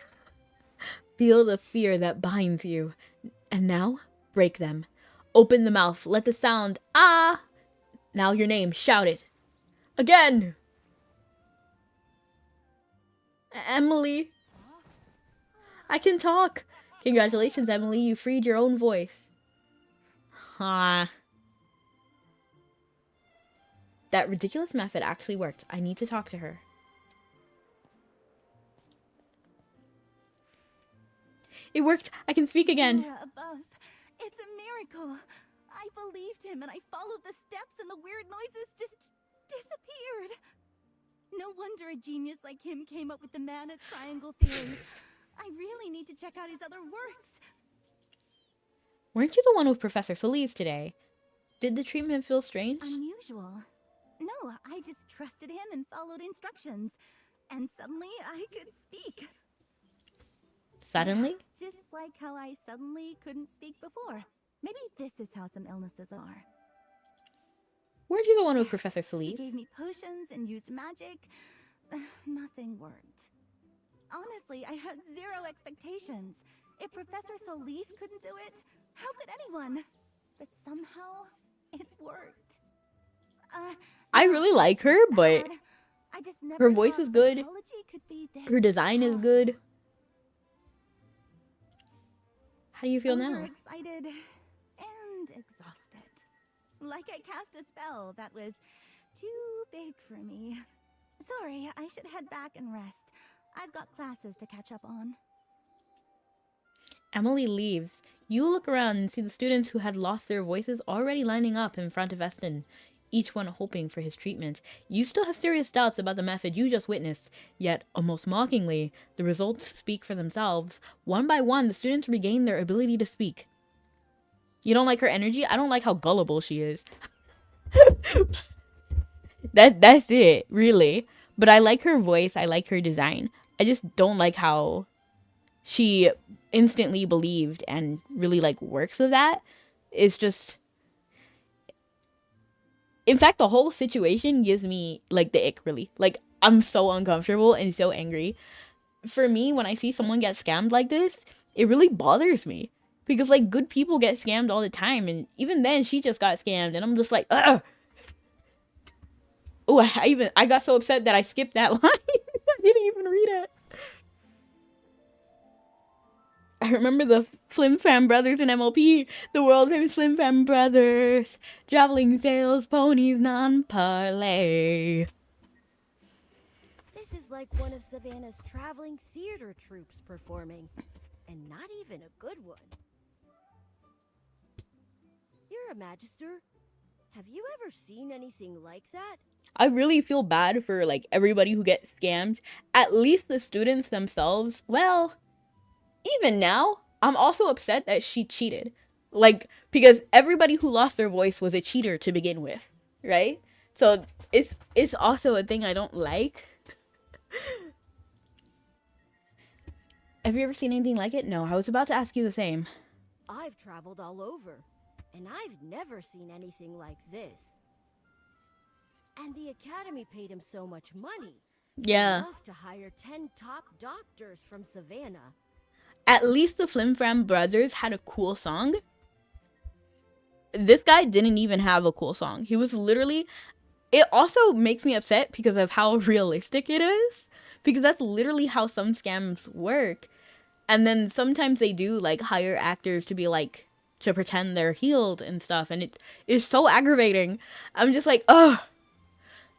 Feel the fear that binds you. And now, break them. Open the mouth. Let the sound, ah! Now your name. Shout it. Again! Emily. I can talk. Congratulations, Emily. You freed your own voice. Ha. That ridiculous method actually worked. I need to talk to her. It worked. I can speak again. Above. It's a miracle. I believed him and I followed the steps and the weird noises just disappeared. No wonder a genius like him came up with the mana triangle theory. I really need to check out his other works. Weren't you the one with Professor Solis today? Did the treatment feel strange? Unusual. No, I just trusted him and followed instructions. And suddenly I could speak. Suddenly? Just like how I suddenly couldn't speak before. Maybe this is how some illnesses are. Weren't you the one with Professor Solis? She gave me potions and used magic. Nothing worked. Honestly, I had zero expectations. If Professor Solis couldn't do it, how could anyone? But somehow, it worked. I really like her, but her voice is good. Her design is good. How do you feel now? Overexcited and exhausted. Like I cast a spell that was too big for me. Sorry, I should head back and rest. I've got classes to catch up on. Emily leaves. You look around and see the students who had lost their voices already lining up in front of Eston, each one hoping for his treatment. You still have serious doubts about the method you just witnessed, yet, almost mockingly, the results speak for themselves. One by one, the students regain their ability to speak. You don't like her energy? I don't like how gullible she is. That's it, really. But I like her voice, I like her design. I just don't like how she instantly believed and really like works with that. It's just, in fact, the whole situation gives me like the ick, really. Like, I'm so uncomfortable and so angry. For me, when I see someone get scammed like this, it really bothers me. Because like good people get scammed all the time, and even then she just got scammed and I'm just like, ugh. Oh, I got so upset that I skipped that line. I didn't even read it. I remember the Flim Fam Brothers in MLP, the world famous Flim Fam Brothers, traveling sales, ponies, non-parlay. This is like one of Savannah's traveling theater troupes performing, and not even a good one. You're a Magister. Have you ever seen anything like that? I really feel bad for like everybody who gets scammed. At least the students themselves, well, even now, I'm also upset that she cheated. Like, because everybody who lost their voice was a cheater to begin with, right? So it's also a thing I don't like. Have you ever seen anything like it? No, I was about to ask you the same. I've traveled all over, and I've never seen anything like this. And the Academy paid him so much money. Yeah. Enough to hire 10 top doctors from Savannah. At least the Flim Flam Brothers had a cool song. This guy didn't even have a cool song. He was literally... It also makes me upset because of how realistic it is. Because that's literally how some scams work. And then sometimes they do, like, hire actors to be, like, to pretend they're healed and stuff. And it's so aggravating. I'm just like, ugh.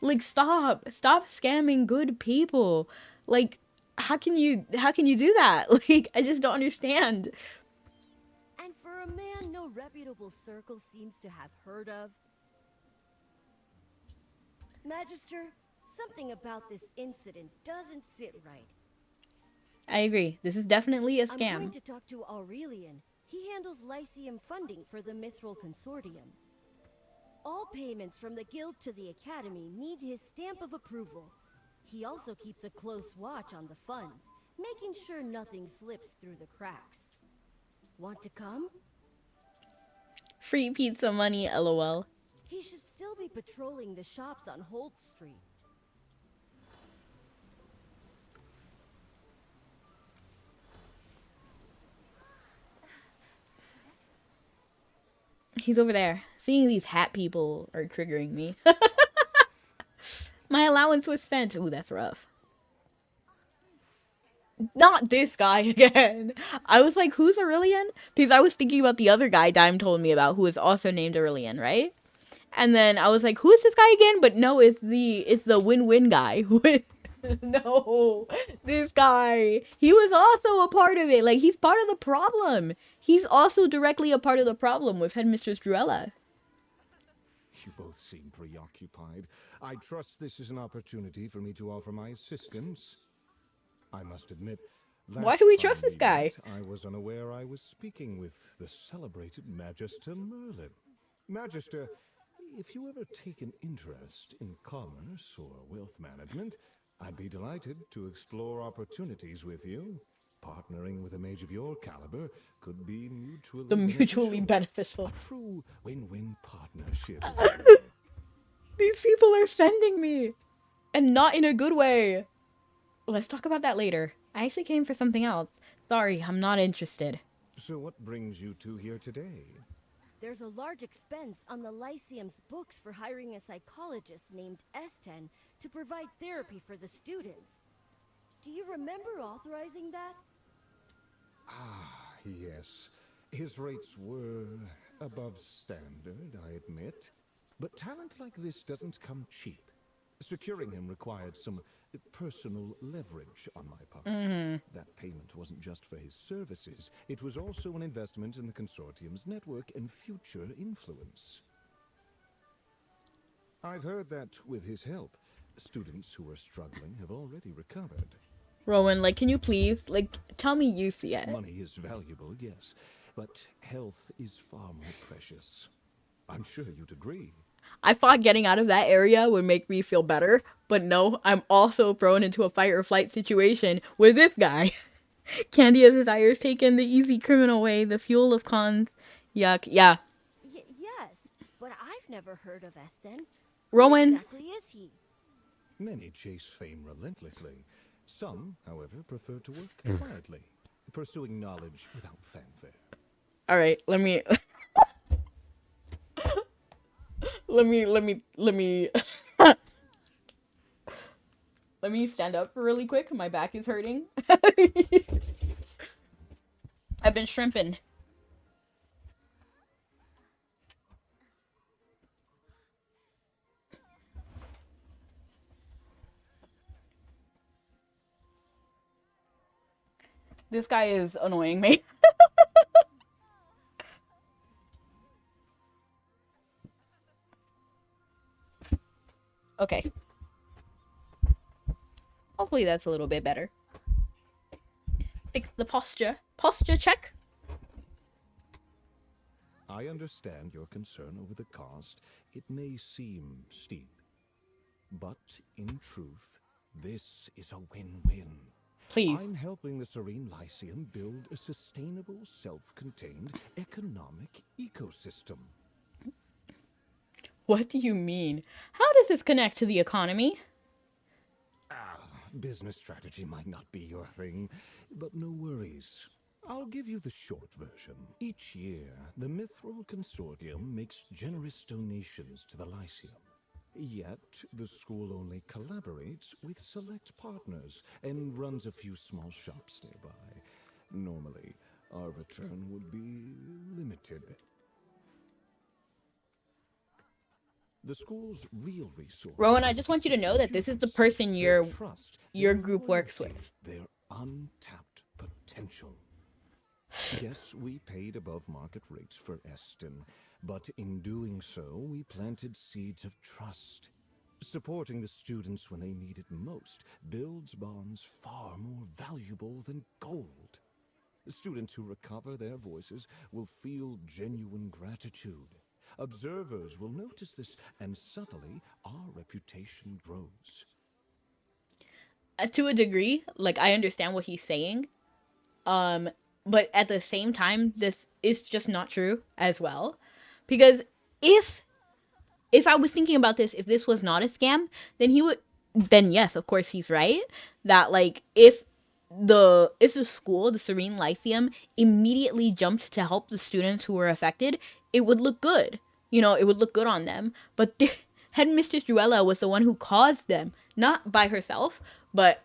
Like, stop scamming good people. Like, how can you do that? Like, I just don't understand. And for a man no reputable circle seems to have heard of. Magister, something about this incident doesn't sit right. I agree. This is definitely a scam. I'm going to talk to Aurelian. He handles Lyceum funding for the Mithril Consortium. All payments from the guild to the Academy need his stamp of approval. He also keeps a close watch on the funds, making sure nothing slips through the cracks. Want to come? Free pizza money, lol. He should still be patrolling the shops on Holt Street. He's over there. Seeing these hat people are triggering me. My allowance was spent. Ooh, that's rough. Not this guy again. I was like, who's Aurelian? Because I was thinking about the other guy Dime told me about, who is also named Aurelian, right? And then I was like, who is this guy again? But no, it's the win-win guy. No, this guy. He was also a part of it. Like, he's part of the problem. He's also directly a part of the problem with Headmistress Druella. You both seem preoccupied. I trust this is an opportunity for me to offer my assistance. I must admit, why do we trust this guy? I was unaware I was speaking with the celebrated Magister Merlin. Magister, if you ever take an interest in commerce or wealth management, I'd be delighted to explore opportunities with you. Partnering with a mage of your caliber could be mutually beneficial. A true win-win partnership. These people are sending me. And not in a good way. Let's talk about that later. I actually came for something else. Sorry, I'm not interested. So what brings you two here today? There's a large expense on the Lyceum's books for hiring a psychologist named S10 to provide therapy for the students. Do you remember authorizing that? Ah, yes. His rates were above standard, I admit. But talent like this doesn't come cheap. Securing him required some personal leverage on my part. That payment wasn't just for his services, it was also an investment in the consortium's network and future influence. I've heard that with his help, students who are struggling have already recovered. Rowan, like, can you please, like, tell me you see it? Money is valuable, yes, but health is far more precious. I'm sure you'd agree. I thought getting out of that area would make me feel better, but no, I'm also thrown into a fight or flight situation with this guy. Candy of Desires taken the easy criminal way, the fuel of cons. Yuck. Yeah. Yes, but I've never heard of Esten. Rowan. Who exactly is he? Many chase fame relentlessly. Some, however, prefer to work quietly, pursuing knowledge without fanfare. All right, let me let me stand up really quick. My back is hurting. I've been shrimping. This guy is annoying me. Okay. Hopefully that's a little bit better. Fix the posture. Posture check. I understand your concern over the cost. It may seem steep. But in truth, this is a win-win. Please. I'm helping the Serene Lyceum build a sustainable, self-contained economic ecosystem. What do you mean? How does this connect to the economy? Business strategy might not be your thing, but no worries. I'll give you the short version. Each year, the Mithril Consortium makes generous donations to the Lyceum. Yet, the school only collaborates with select partners and runs a few small shops nearby. Normally, our return would be limited. The school's real resource. Rowan, I just want you to know that this is the person your group works with. Their untapped potential. Yes, we paid above market rates for Esten, but in doing so, we planted seeds of trust. Supporting the students when they need it most builds bonds far more valuable than gold. Students who recover their voices will feel genuine gratitude. Observers will notice this, and subtly, our reputation grows. To a degree, like, I understand what he's saying. But at the same time, this is just not true as well. Because if I was thinking about this, if this was not a scam, then yes, of course he's right. That, like, if the school, the Serene Lyceum, immediately jumped to help the students who were affected, it would look good. You know, it would look good on them. But Headmistress Druella was the one who caused them, not by herself, but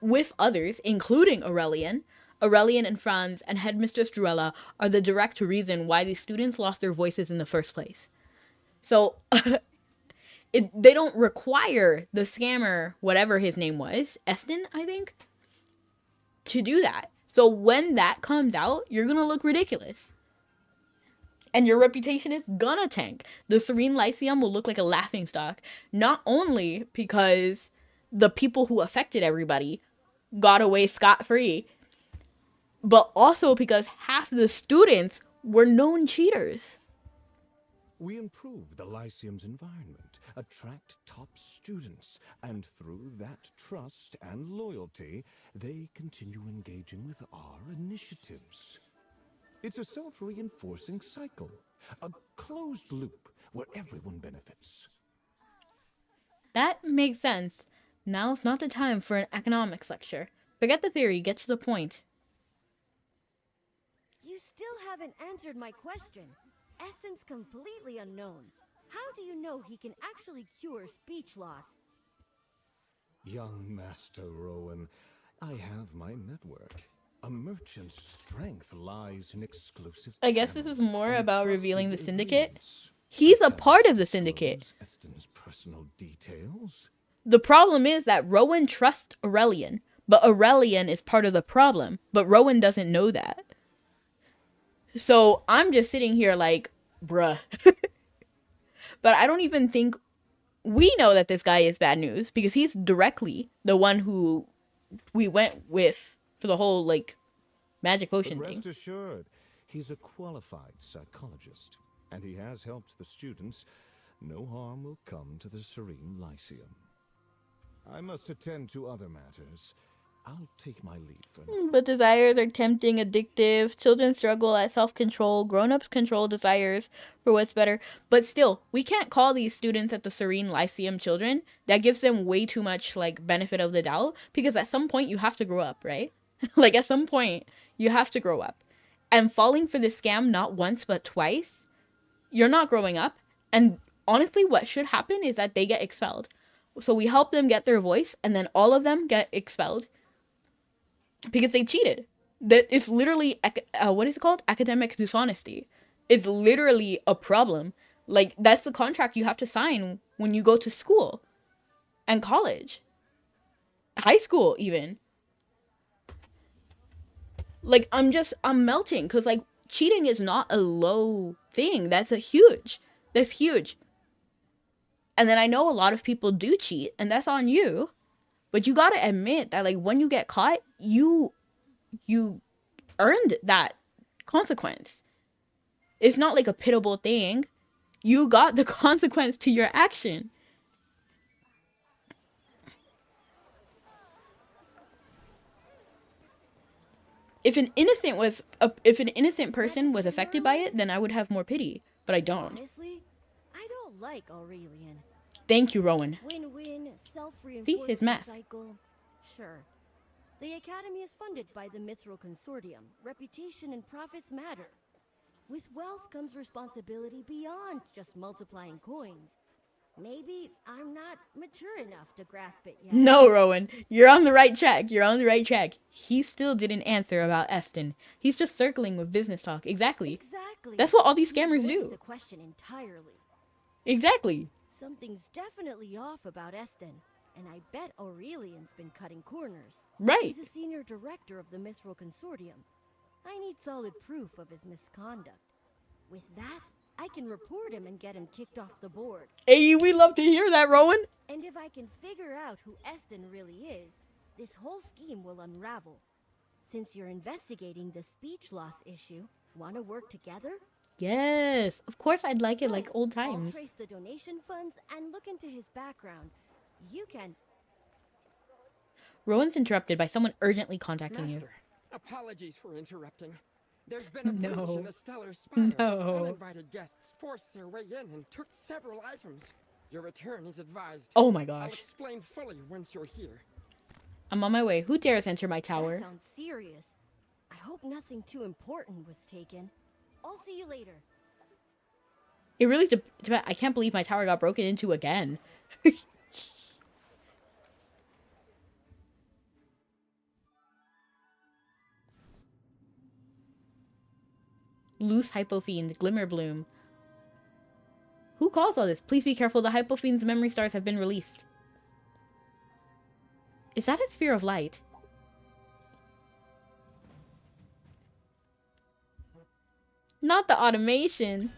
with others, including Aurelian. Aurelian and Franz and Headmistress Druella are the direct reason why these students lost their voices in the first place. So, they don't require the scammer, whatever his name was, Esten, I think, to do that. So when that comes out, you're gonna look ridiculous. And your reputation is gonna tank. The Serene Lyceum will look like a laughingstock. Not only because the people who affected everybody got away scot-free, but also because half the students were known cheaters. We improve the Lyceum's environment, attract top students, and through that trust and loyalty, they continue engaging with our initiatives. It's a self-reinforcing cycle, a closed loop where everyone benefits. That makes sense. Now's not the time for an economics lecture. Forget the theory, get to the point. You still haven't answered my question. Esten's completely unknown. How do you know he can actually cure speech loss? Young Master Rowan, I have my network. A merchant's strength lies in exclusive I guess this is more about revealing the syndicate. He's a part of the syndicate. Eston's personal details. The problem is that Rowan trusts Aurelian, but Aurelian is part of the problem, but Rowan doesn't know that. So I'm just sitting here like, bruh. But I don't even think we know that this guy is bad news, because he's directly the one who we went with for the whole, like, magic potion But thing. rest assured, he's a qualified psychologist, and he has helped the students. No harm will come to the Serene Lyceum. I must attend to other matters. I'll take my leave for now. But desires are tempting, addictive. Children struggle at self-control. Grown-ups control desires for what's better. But still, we can't call these students at the Serene Lyceum children. That gives them way too much, like, benefit of the doubt. Because at some point, you have to grow up, right? Like, at some point, you have to grow up. And falling for this scam not once, but twice, you're not growing up. And honestly, what should happen is that they get expelled. So we help them get their voice, and then all of them get expelled. Because they cheated. That it's literally, what is it called? Academic dishonesty. It's literally a problem. Like, that's the contract you have to sign when you go to school. And college. High school, even. Like, I'm melting. Because, like, cheating is not a low thing. That's huge. And then I know a lot of people do cheat. And that's on you. But you gotta admit that, like, when you get caught, you earned that consequence. It's not like a pitiable thing. You got the consequence to your action. If an innocent person was affected by it, then I would have more pity. But I don't. Honestly, I don't like Aurelian. Thank you, Rowan. Win-win, self-reinforcing See his mask. cycle. Sure. The Academy is funded by the Mithril Consortium. Reputation and profits matter. With wealth comes responsibility beyond just multiplying coins. Maybe I'm not mature enough to grasp it yet. No, Rowan. You're on the right track. He still didn't answer about Eston. He's just circling with business talk. Exactly. That's what all these scammers do. The question entirely. Exactly. Something's definitely off about Eston, and I bet Aurelian's been cutting corners. Right. He's a senior director of the Mithril Consortium. I need solid proof of his misconduct. With that, I can report him and get him kicked off the board. Hey, we love to hear that, Rowan. And if I can figure out who Eston really is, this whole scheme will unravel. Since you're investigating the speech loss issue, want to work together? Yes, of course I'd like it like old I'll times. trace the donation funds and look into his background. You can... Rowan's interrupted by someone urgently contacting you. Master, apologies for interrupting. There's been a breach No. in the stellar spire. No. Uninvited guests forced their way in and took several items. Your return is advised. Oh my I'll gosh. explain fully once you're here. I'm on my way. Who dares enter my tower? That sounds serious. I hope nothing too important was taken. I'll see you later. It really I can't believe my tower got broken into again. Loose Hypofiend, Glimmer Bloom. Who caused all this? Please be careful. The Hypofiend's memory stars have been released. Is that a sphere of light? Not the automation.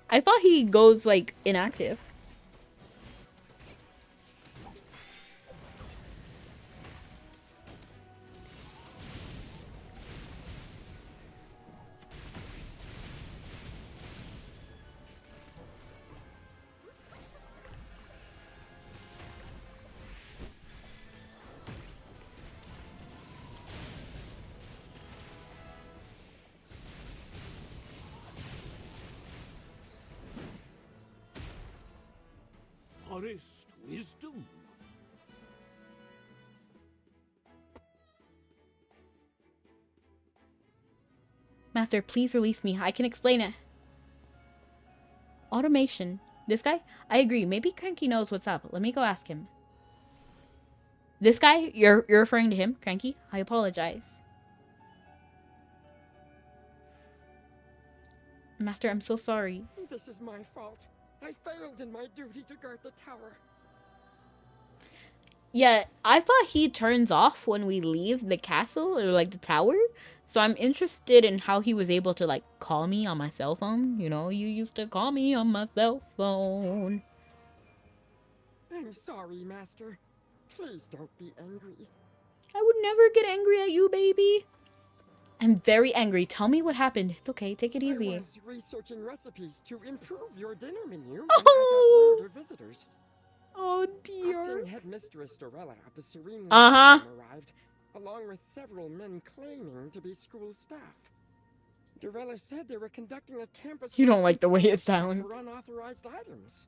I thought he goes, like, inactive. Honest wisdom. Master, please release me. I can explain it. Automation. This guy? I agree. Maybe Cranky knows what's up. Let me go ask him. This guy? You're referring to him, Cranky? I apologize. Master, I'm so sorry. This is my fault. I failed in my duty to guard the tower. Yeah, I thought he turns off when we leave the castle or like the tower. So I'm interested in how he was able to like call me on my cell phone. You know, you used to call me on my cell phone. I'm sorry, Master. Please don't be angry. I would never get angry at you, baby. I'm very angry. Tell me what happened. It's okay. Take it easy. I was researching recipes to improve your dinner menu when Oh. I got word of visitors. Oh dear. Acting headmistress Dorella of the Serene Uh-huh. Lyceum arrived, along with several men claiming to be school staff. Dorella said they were conducting a campus. You don't like the way it sounds. For unauthorized items.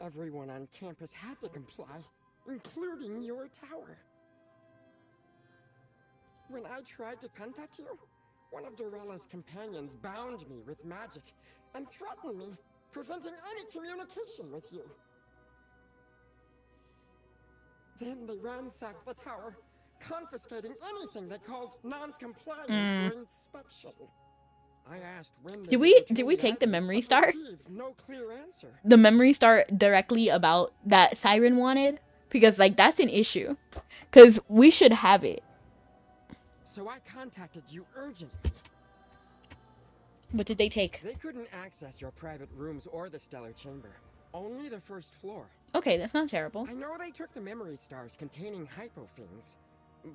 Everyone on campus had to comply, including your tower. When I tried to contact you, one of Dorella's companions bound me with magic and threatened me, preventing any communication with you. Then they ransacked the tower, confiscating anything they called non-compliant for inspection. I asked when Did we take the memory star? No clear answer. The memory star directly about that Siren wanted? Because like that's an issue. Cause we should have it. So I contacted you urgently. What did they take? They couldn't access your private rooms or the stellar chamber. Only the first floor. Okay, that's not terrible. I know they took the memory stars containing hypofiends,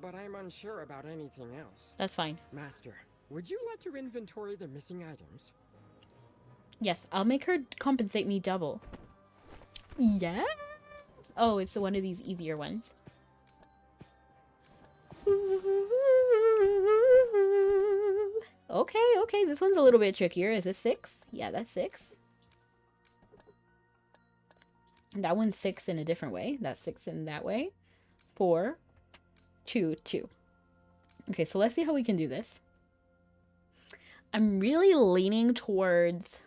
but I'm unsure about anything else. That's fine. Master, would you like to inventory the missing items? Yes, I'll make her compensate me double. Yeah? Oh, it's one of these easier ones. Okay, this one's a little bit trickier. Is it 6? Yeah, that's 6. That one's 6 in a different way. That's 6 in that way. 4, 2, 2. Okay, so let's see how we can do this. I'm really leaning towards...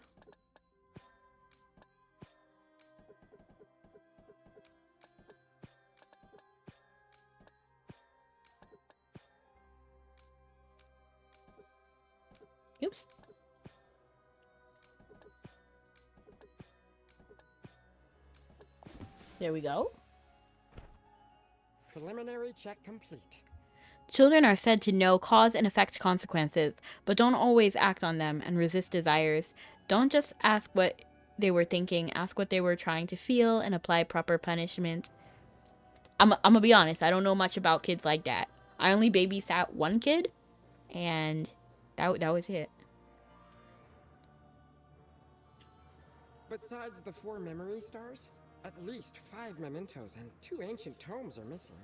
Oops. There we go. Preliminary check complete. Children are said to know cause and effect consequences, but don't always act on them and resist desires. Don't just ask what they were thinking, ask what they were trying to feel and apply proper punishment. I'm gonna be honest, I don't know much about kids like that. I only babysat one kid, and that was it. Besides the 4 memory stars, at least 5 mementos and 2 ancient tomes are missing.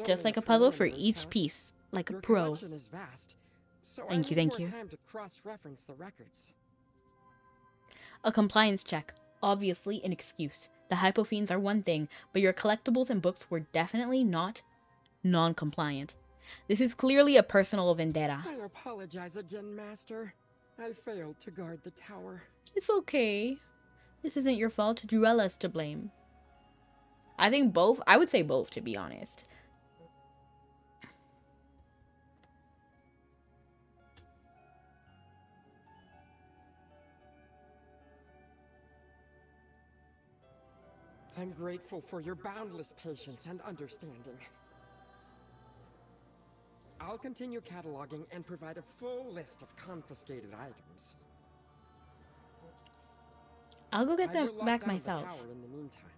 Just like a puzzle for each piece, like a pro. Is vast, so Thank you. Time to cross-reference the records. A compliance check. Obviously an excuse. The hypofiends are one thing, but your collectibles and books were definitely not non-compliant. This is clearly a personal vendetta. I apologize again, Master. I failed to guard the tower. It's okay. This isn't your fault. Druella's to blame. I think both. I would say both, to be honest. I'm grateful for your boundless patience and understanding. I'll continue cataloging and provide a full list of confiscated items. I'll go get them back down myself. The tower in the meantime.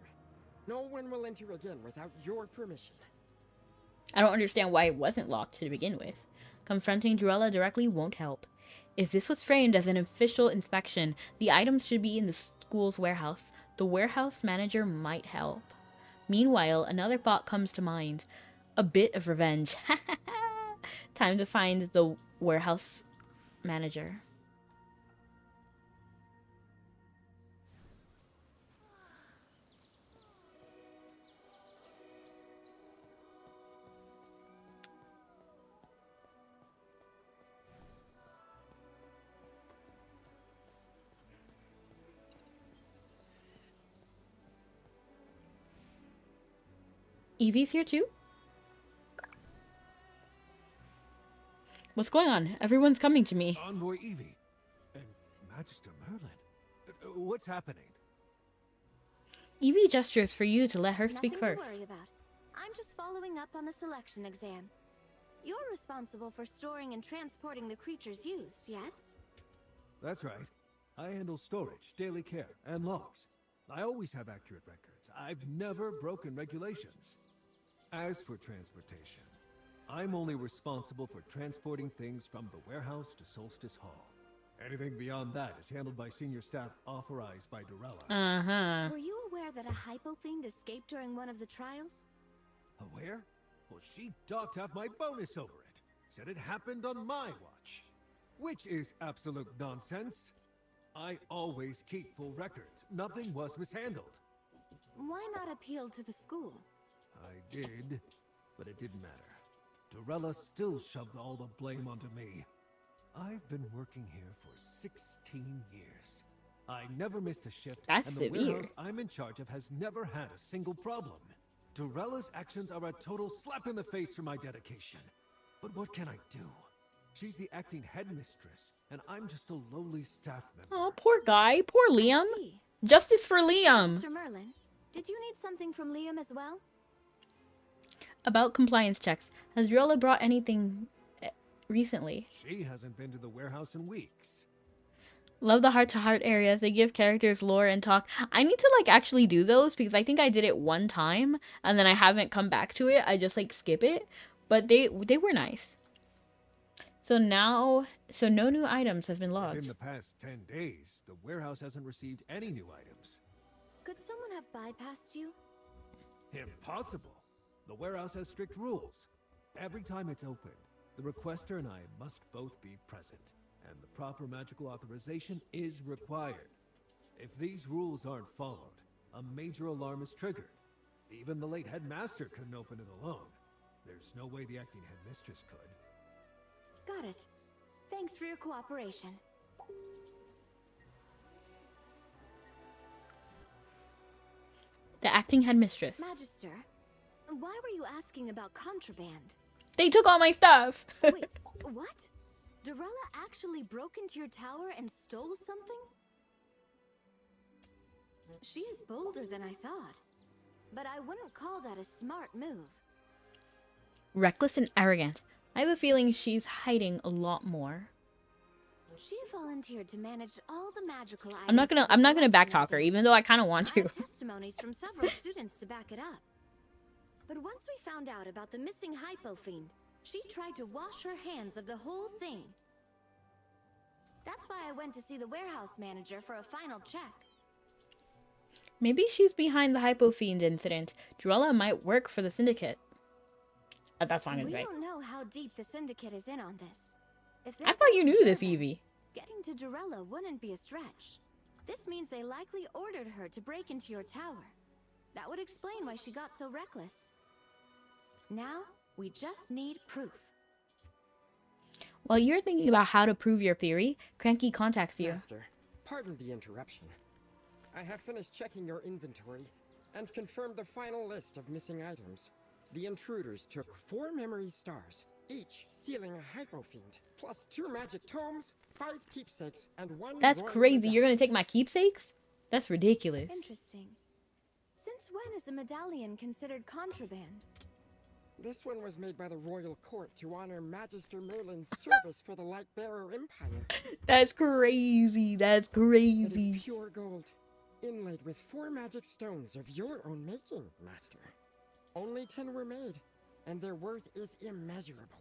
No one will enter again without your permission. I don't understand why it wasn't locked to begin with. Confronting Druella directly won't help. If this was framed as an official inspection, the items should be in the school's warehouse. The warehouse manager might help. Meanwhile, another thought comes to mind. A bit of revenge. Time to find the warehouse manager. Evie's here too? What's going on? Everyone's coming to me. Envoy Evie and Magister Merlin. What's happening? Evie gestures for you to let her speak Nothing first. to worry about. I'm just following up on the selection exam. You're responsible for storing and transporting the creatures used, yes? That's right. I handle storage, daily care, and logs. I always have accurate records. I've never broken regulations. As for transportation, I'm only responsible for transporting things from the warehouse to Solstice Hall. Anything beyond that is handled by senior staff authorized by Dorella. Uh-huh. Were you aware that a hypo fiend escaped during one of the trials? Aware? Well, she docked half my bonus over it. Said it happened on my watch. Which is absolute nonsense. I always keep full records. Nothing was mishandled. Why not appeal to the school? I did, but it didn't matter. Dorella still shoved all the blame onto me. I've been working here for 16 years. I never missed a shift, That's and the severe. warehouse I'm in charge of has never had a single problem. Dorella's actions are a total slap in the face for my dedication. But what can I do? She's the acting headmistress, and I'm just a lowly staff member. Oh, poor guy. Poor Liam. Justice for Liam. Mr. Merlin, did you need something from Liam as well? About compliance checks. Has Riola brought anything recently? She hasn't been to the warehouse in weeks. Love the heart-to-heart areas. They give characters lore and talk. I need to, like, actually do those because I think I did it one time and then I haven't come back to it. I just, like, skip it. But they were nice. So now, no new items have been logged. In the past 10 days, the warehouse hasn't received any new items. Could someone have bypassed you? Impossible. The warehouse has strict rules. Every time it's open, the requester and I must both be present, and the proper magical authorization is required. If these rules aren't followed, a major alarm is triggered. Even the late headmaster couldn't open it alone. There's no way the acting headmistress could. Got it. Thanks for your cooperation. The acting headmistress. Magister, why were you asking about contraband? They took all my stuff. Wait, what? Dorella actually broke into your tower and stole something? She is bolder than I thought, but I wouldn't call that a smart move. Reckless and arrogant. I have a feeling she's hiding a lot more. She volunteered to manage all the magical items. I'm not gonna backtalk her, even though I kind of want I to. have testimonies from several students to back it up. But once we found out about the missing hypo fiend, she tried to wash her hands of the whole thing. That's why I went to see the warehouse manager for a final check. Maybe she's behind the Hypo Fiend incident. Dorella might work for the Syndicate. That's what I'm gonna We say. don't know how deep the Syndicate is in on this. If I thought you knew this, Evie. Getting to Dorella wouldn't be a stretch. This means they likely ordered her to break into your tower. That would explain why she got so reckless. Now, we just need proof. While you're thinking about how to prove your theory, Cranky contacts you. Master, pardon the interruption. I have finished checking your inventory and confirmed the final list of missing items. The intruders took 4 memory stars, each sealing a hypo fiend, plus 2 magic tomes, 5 keepsakes, and 1 That's royal crazy. medallion. You're gonna take my keepsakes? That's ridiculous. Interesting. Since when is a medallion considered contraband? This one was made by the royal court to honor Magister Merlin's service for the Lightbearer Empire. That's crazy. That's It crazy. is pure gold, inlaid with 4 magic stones of your own making, Master. Only 10 were made, and their worth is immeasurable.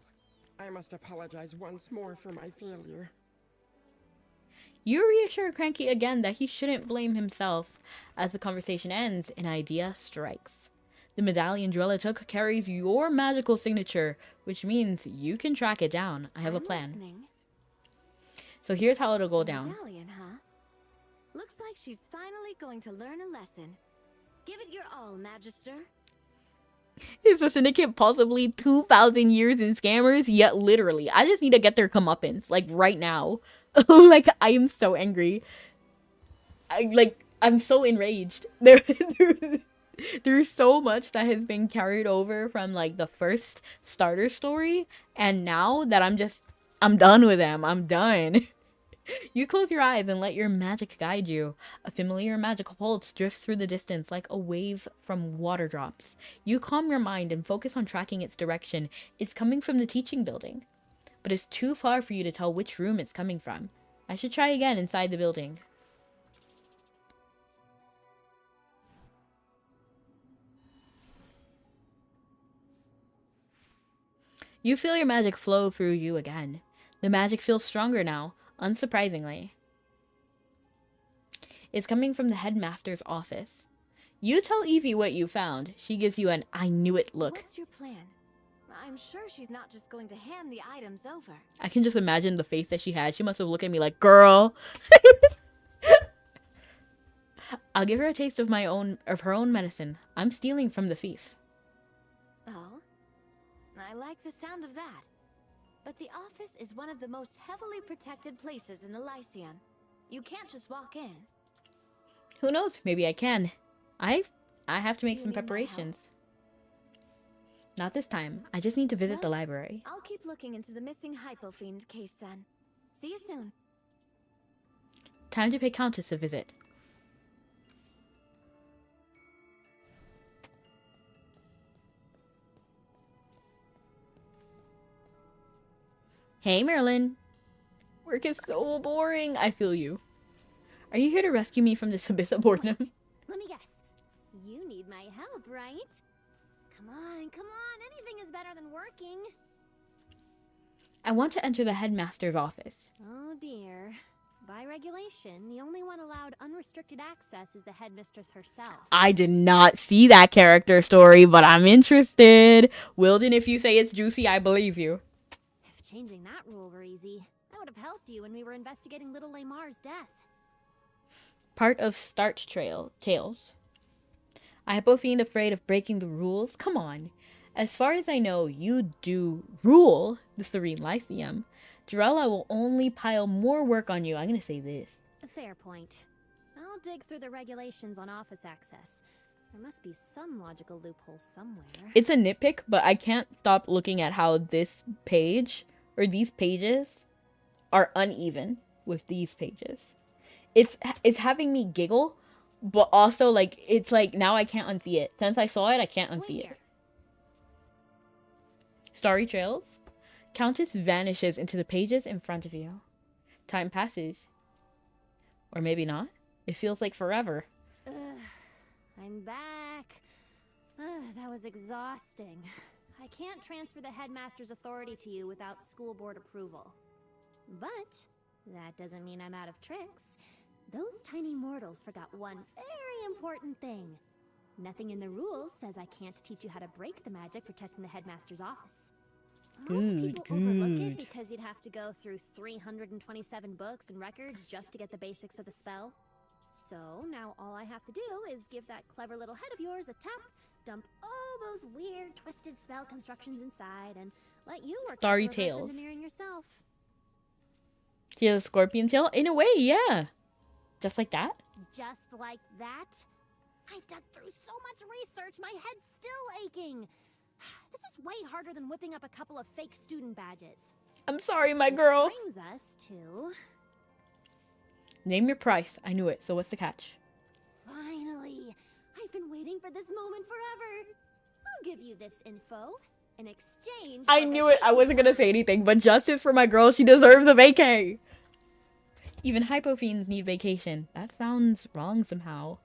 I must apologize once more for my failure. You reassure Cranky again that he shouldn't blame himself. As the conversation ends, an idea strikes. The medallion Dorella took carries your magical signature, which means you can track it down. I have a plan. Listening. So here's how it'll go down. Medallion, huh? Looks like she's finally going to learn a lesson. Give it your all, Magister. Is the Syndicate possibly 2,000 years in scammers? Yet literally, I just need to get their comeuppance, like, right now. Like, I am so angry. I'm so enraged. There's so much that has been carried over from, like, the first starter story, and now that I'm done with them. I'm done. You close your eyes and let your magic guide you. A familiar magical pulse drifts through the distance like a wave from water drops. You calm your mind and focus on tracking its direction. It's coming from the teaching building, but it's too far for you to tell which room it's coming from. I should try again inside the building. You feel your magic flow through you again. The magic feels stronger now. Unsurprisingly, it's coming from the headmaster's office. You tell Evie what you found. She gives you an "I knew it" look. What's your plan? I'm sure she's not just going to hand the items over. I can just imagine the face that she had. She must have looked at me like, "Girl." I'll give her a taste of her own medicine. I'm stealing from the thief. Oh, I like the sound of that. But the office is one of the most heavily protected places in the Lyceum. You can't just walk in. Who knows? Maybe I can. I have to make some preparations. Not this time. I just need to visit the library. I'll keep looking into the missing Hypofiend case then. See you soon. Time to pay Countess a visit. Hey, Marilyn. Work is so boring. I feel you. Are you here to rescue me from this abyss of boredom? Let me guess. You need my help, right? Come on. Anything is better than working. I want to enter the headmaster's office. Oh dear. By regulation, the only one allowed unrestricted access is the headmistress herself. I did not see that character story, but I'm interested. Wilden, if you say it's juicy, I believe you. Changing that rule were easy. I would have helped you when we were investigating little Lamar's death. Part of Starch Tales. A Hypofiend afraid of breaking the rules? Come on. As far as I know, you do rule the Serene Lyceum. Jarella will only pile more work on you. I'm gonna say this. A fair point. I'll dig through the regulations on office access. There must be some logical loophole somewhere. It's a nitpick, but I can't stop looking at how this page, or these pages, are uneven with these pages. It's having me giggle, but also, like, it's like, now I can't unsee it. Since I saw it, I can't unsee it. Starry Trails. Countess vanishes into the pages in front of you. Time passes. Or maybe not. It feels like forever. I'm back. That was exhausting. I can't transfer the headmaster's authority to you without school board approval. But that doesn't mean I'm out of tricks. Those tiny mortals forgot one very important thing. Nothing in the rules says I can't teach you how to break the magic protecting the headmaster's office. Most people overlook it because you'd have to go through 327 books and records just to get the basics of the spell. So now all I have to do is give that clever little head of yours a tap, dump all those weird twisted spell constructions inside, and let you work Starry on reverse Tales. engineering yourself. He has a scorpion tail? In a way, yeah. Just like that? Just like that? I dug through so much research, my head's still aching. This is way harder than whipping up a couple of fake student badges. I'm sorry, my girl. Which brings us to... Name your price. I knew it. So what's the catch? Finally! I've been waiting for this moment forever. I'll give you this info in exchange. I knew it. I wasn't gonna say anything, but justice for my girl. She deserves a vacay. Even Hypofiends need vacation. That sounds wrong somehow.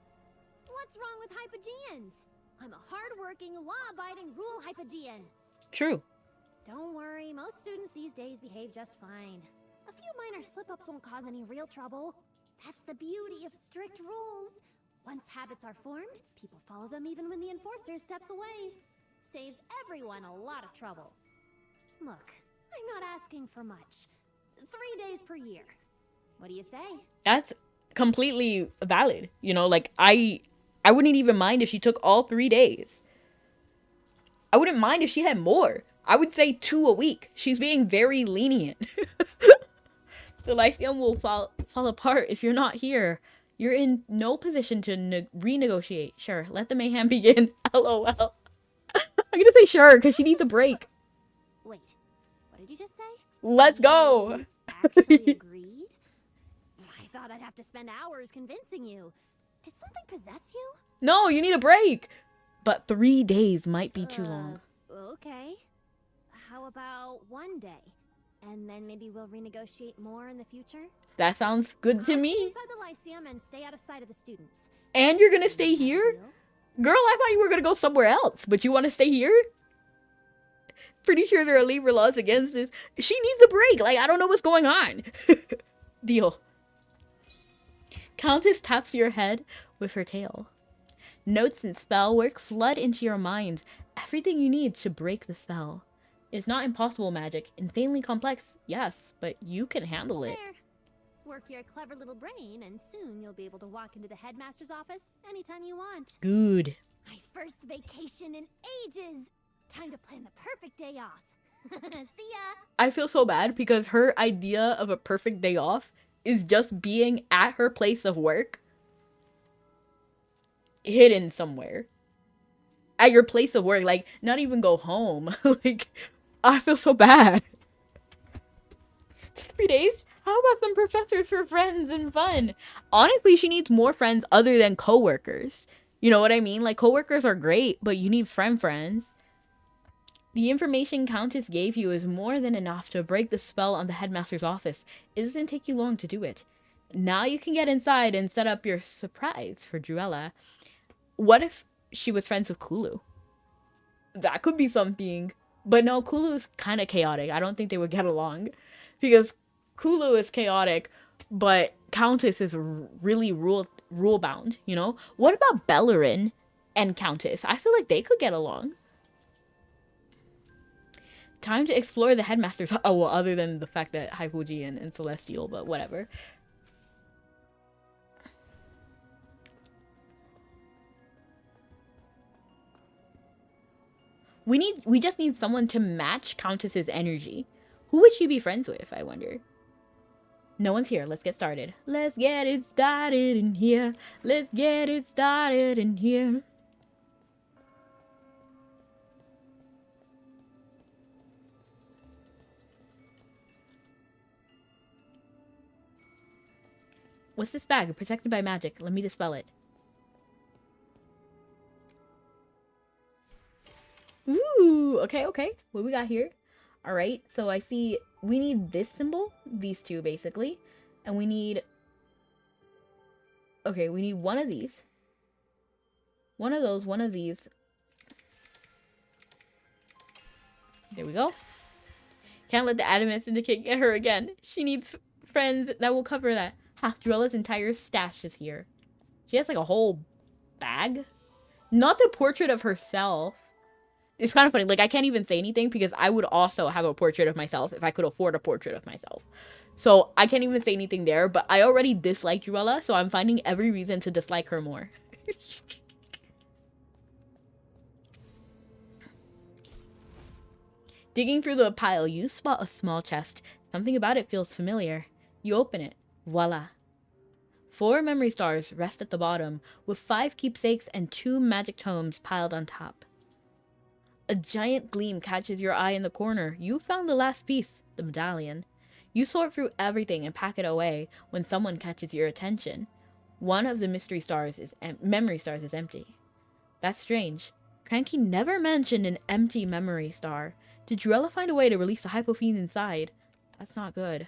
What's wrong with Hypogeans? I'm a hard-working, law-abiding rule Hypogean. True. Don't worry, most students these days behave just fine. A few minor slip-ups won't cause any real trouble. That's the beauty of strict rules. Once habits are formed, people follow them even when the enforcer steps away. Saves everyone a lot of trouble. Look, I'm not asking for much. 3 days per year. What do you say? That's completely valid. You know, like I wouldn't even mind if she took all 3 days. I wouldn't mind if she had more. I would say 2 a week. She's being very lenient. The Lyceum will fall apart if you're not here. You're in no position to renegotiate. Sure, let the mayhem begin. LOL. I'm gonna say sure, because she needs a break. Wait, what did you just say? Let's go! Actually agreed? I thought I'd have to spend hours convincing you. Did something possess you? No, you need a break! But 3 days might be too long. Okay. How about 1 day? And then maybe we'll renegotiate more in the future? That sounds good to I'll me. stay inside the Lyceum and stay out of sight of the students. And you're gonna stay here? Girl, I thought you were gonna go somewhere else, but you wanna stay here? Pretty sure there are Libra laws against this. She needs a break. Like, I don't know what's going on. Deal. Countess taps your head with her tail. Notes and spell work flood into your mind. Everything you need to break the spell. It's not impossible magic. Insanely complex, yes, but you can handle it. There. Work your clever little brain, and soon you'll be able to walk into the headmaster's office anytime you want. Good. My first vacation in ages. Time to plan the perfect day off. See ya. I feel so bad because her idea of a perfect day off is just being at her place of work. Hidden somewhere. At your place of work. Like, not even go home. Like, I feel so bad. Just 3 days? How about some professors for friends and fun? Honestly, she needs more friends other than coworkers. You know what I mean? Like, coworkers are great, but you need friends. The information Countess gave you is more than enough to break the spell on the headmaster's office. It doesn't take you long to do it. Now you can get inside and set up your surprise for Druella. What if she was friends with Kulu? That could be something. But no, Kulu's kind of chaotic. I don't think they would get along. Because Kulu is chaotic, but Countess is really rule-bound, you know? What about Bellerin and Countess? I feel like they could get along. Time to explore the headmasters. Oh, well, other than the fact that Haifuji and Celestial, but whatever. We just need someone to match Countess's energy. Who would she be friends with, I wonder? No one's here. Let's get started. Let's get it started in here. Let's get it started in here. What's this bag? Protected by magic. Let me dispel it. Ooh, okay. What we got here? Alright, so I see we need this symbol. These two, basically. And we need... Okay, we need one of these. One of those, one of these. There we go. Can't let the Adamant Syndicate get her again. She needs friends that will cover that. Ha, Druella's entire stash is here. She has like a whole bag. Not the portrait of herself. It's kind of funny. Like, I can't even say anything because I would also have a portrait of myself if I could afford a portrait of myself. So I can't even say anything there. But I already dislike Druella, so I'm finding every reason to dislike her more. Digging through the pile, you spot a small chest. Something about it feels familiar. You open it. Voila. 4 memory stars rest at the bottom, with 5 keepsakes and 2 magic tomes piled on top. A giant gleam catches your eye in the corner. You found the last piece, the medallion. You sort through everything and pack it away when someone catches your attention. One of the memory stars is empty. That's strange. Cranky never mentioned an empty memory star. Did Druella find a way to release the hypofiend inside? That's not good.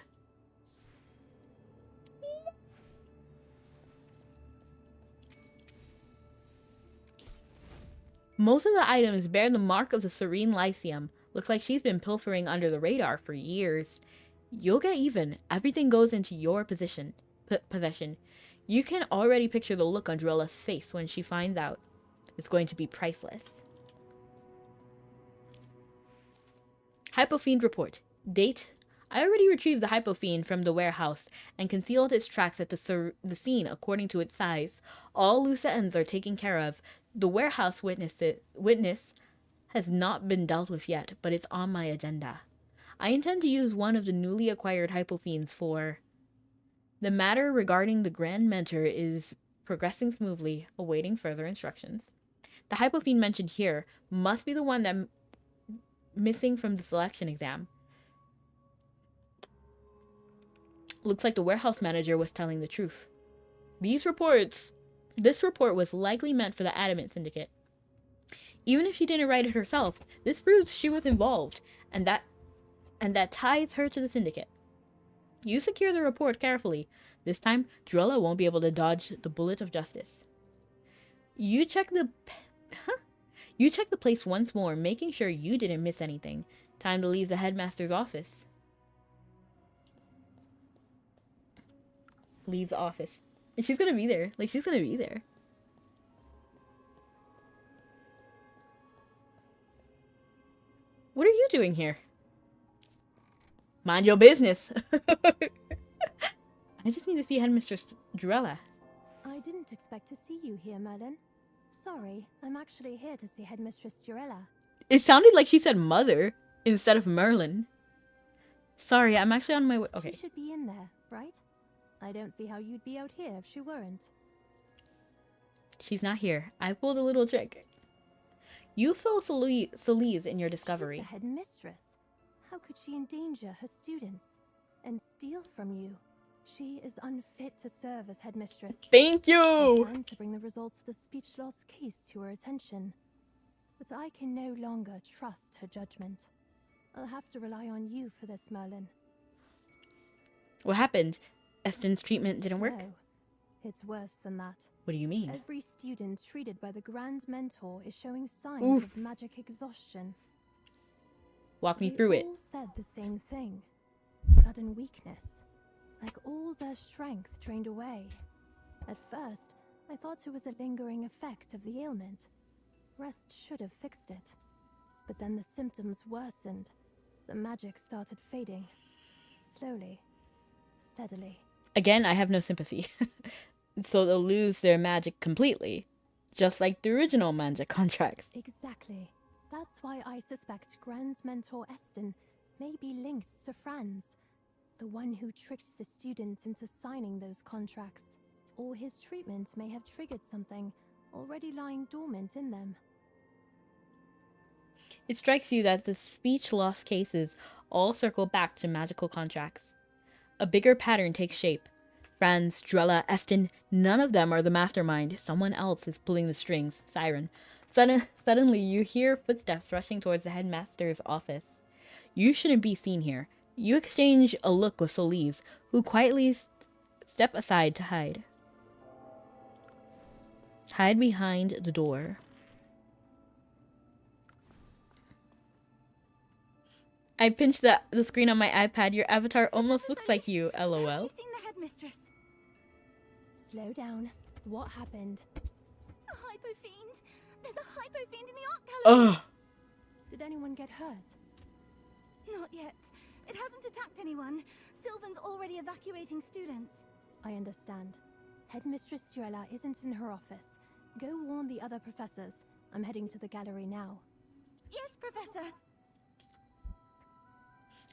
Most of the items bear the mark of the Serene Lyceum. Looks like she's been pilfering under the radar for years. You'll get even. Everything goes into your possession. You can already picture the look on Druella's face when she finds out. It's going to be priceless. Hypofiend report. Date, I already retrieved the hypofiend from the warehouse and concealed its tracks at the scene according to its size. All loose ends are taken care of. The warehouse witness has not been dealt with yet, but it's on my agenda. I intend to use one of the newly acquired hypofiends for... The matter regarding the Grand Mentor is progressing smoothly, awaiting further instructions. The hypofiend mentioned here must be the one that missing from the selection exam. Looks like the warehouse manager was telling the truth. This report was likely meant for the Adamant Syndicate. Even if she didn't write it herself, this proves she was involved, and that ties her to the Syndicate. You secure the report carefully. This time, Drella won't be able to dodge the bullet of justice. You check the place once more, making sure you didn't miss anything. Time to leave the headmaster's office. Leave the office. And she's gonna be there. Like, she's gonna be there. What are you doing here? Mind your business. I just need to see Headmistress Drella. I didn't expect to see you here, Merlin. Sorry, I'm actually here to see Headmistress Drella. It sounded like she said mother instead of Merlin. Sorry, I'm actually on my way. Okay. She should be in there, right? I don't see how you'd be out here if she weren't. She's not here. I pulled a little trick. You feel Solis in your discovery. She's the headmistress. How could she endanger her students and steal from you? She is unfit to serve as headmistress. Thank you! I plan to bring the results of the speech loss case to her attention. But I can no longer trust her judgment. I'll have to rely on you for this, Merlin. What happened? Eston's treatment didn't work? No, it's worse than that. What do you mean? Every student treated by the Grand Mentor is showing signs of magic exhaustion. Walk me through it. They all said the same thing. Sudden weakness. Like all their strength drained away. At first, I thought it was a lingering effect of the ailment. Rest should have fixed it. But then the symptoms worsened. The magic started fading. Slowly. Steadily. Again, I have no sympathy. So they'll lose their magic completely. Just like the original magic contracts. Exactly. That's why I suspect Grand Mentor Eston may be linked to Franz, the one who tricked the students into signing those contracts. Or his treatment may have triggered something already lying dormant in them. It strikes you that the speech loss cases all circle back to magical contracts. A bigger pattern takes shape. Franz, Drella, Eston, none of them are the mastermind. Someone else is pulling the strings. Siren. Suddenly, you hear footsteps rushing towards the headmaster's office. You shouldn't be seen here. You exchange a look with Solis, who quietly step aside to hide. Hide behind the door. I pinched the screen on my iPad. Your avatar almost looks like you, LOL. Have you seen the headmistress? Slow down. What happened? A hypofiend. There's a hypofiend in the art gallery. Ugh. Did anyone get hurt? Not yet. It hasn't attacked anyone. Sylvan's already evacuating students. I understand. Headmistress Drella isn't in her office. Go warn the other professors. I'm heading to the gallery now. Yes, Professor.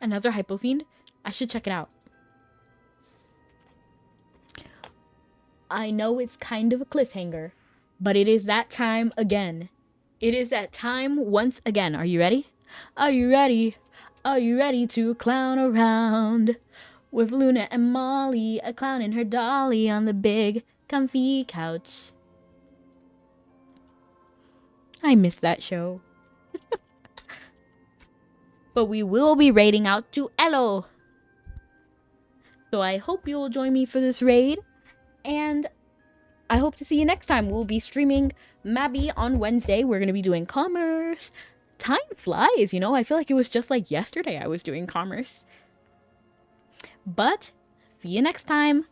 Another hypofiend? I should check it out. I know it's kind of a cliffhanger, but it is that time again. It is that time once again. Are you ready? Are you ready? Are you ready to clown around? With Luna and Molly, a clown and her dolly on the big, comfy couch. I miss that show. But we will be raiding out to Elo. So I hope you'll join me for this raid. And I hope to see you next time. We'll be streaming Mabby on Wednesday. We're going to be doing commerce. Time flies, you know. I feel like it was just like yesterday I was doing commerce. But see you next time.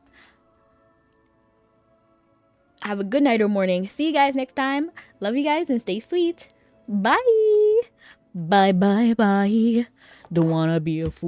Have a good night or morning. See you guys next time. Love you guys and stay sweet. Bye. Bye, bye, bye. Don't wanna be a fool.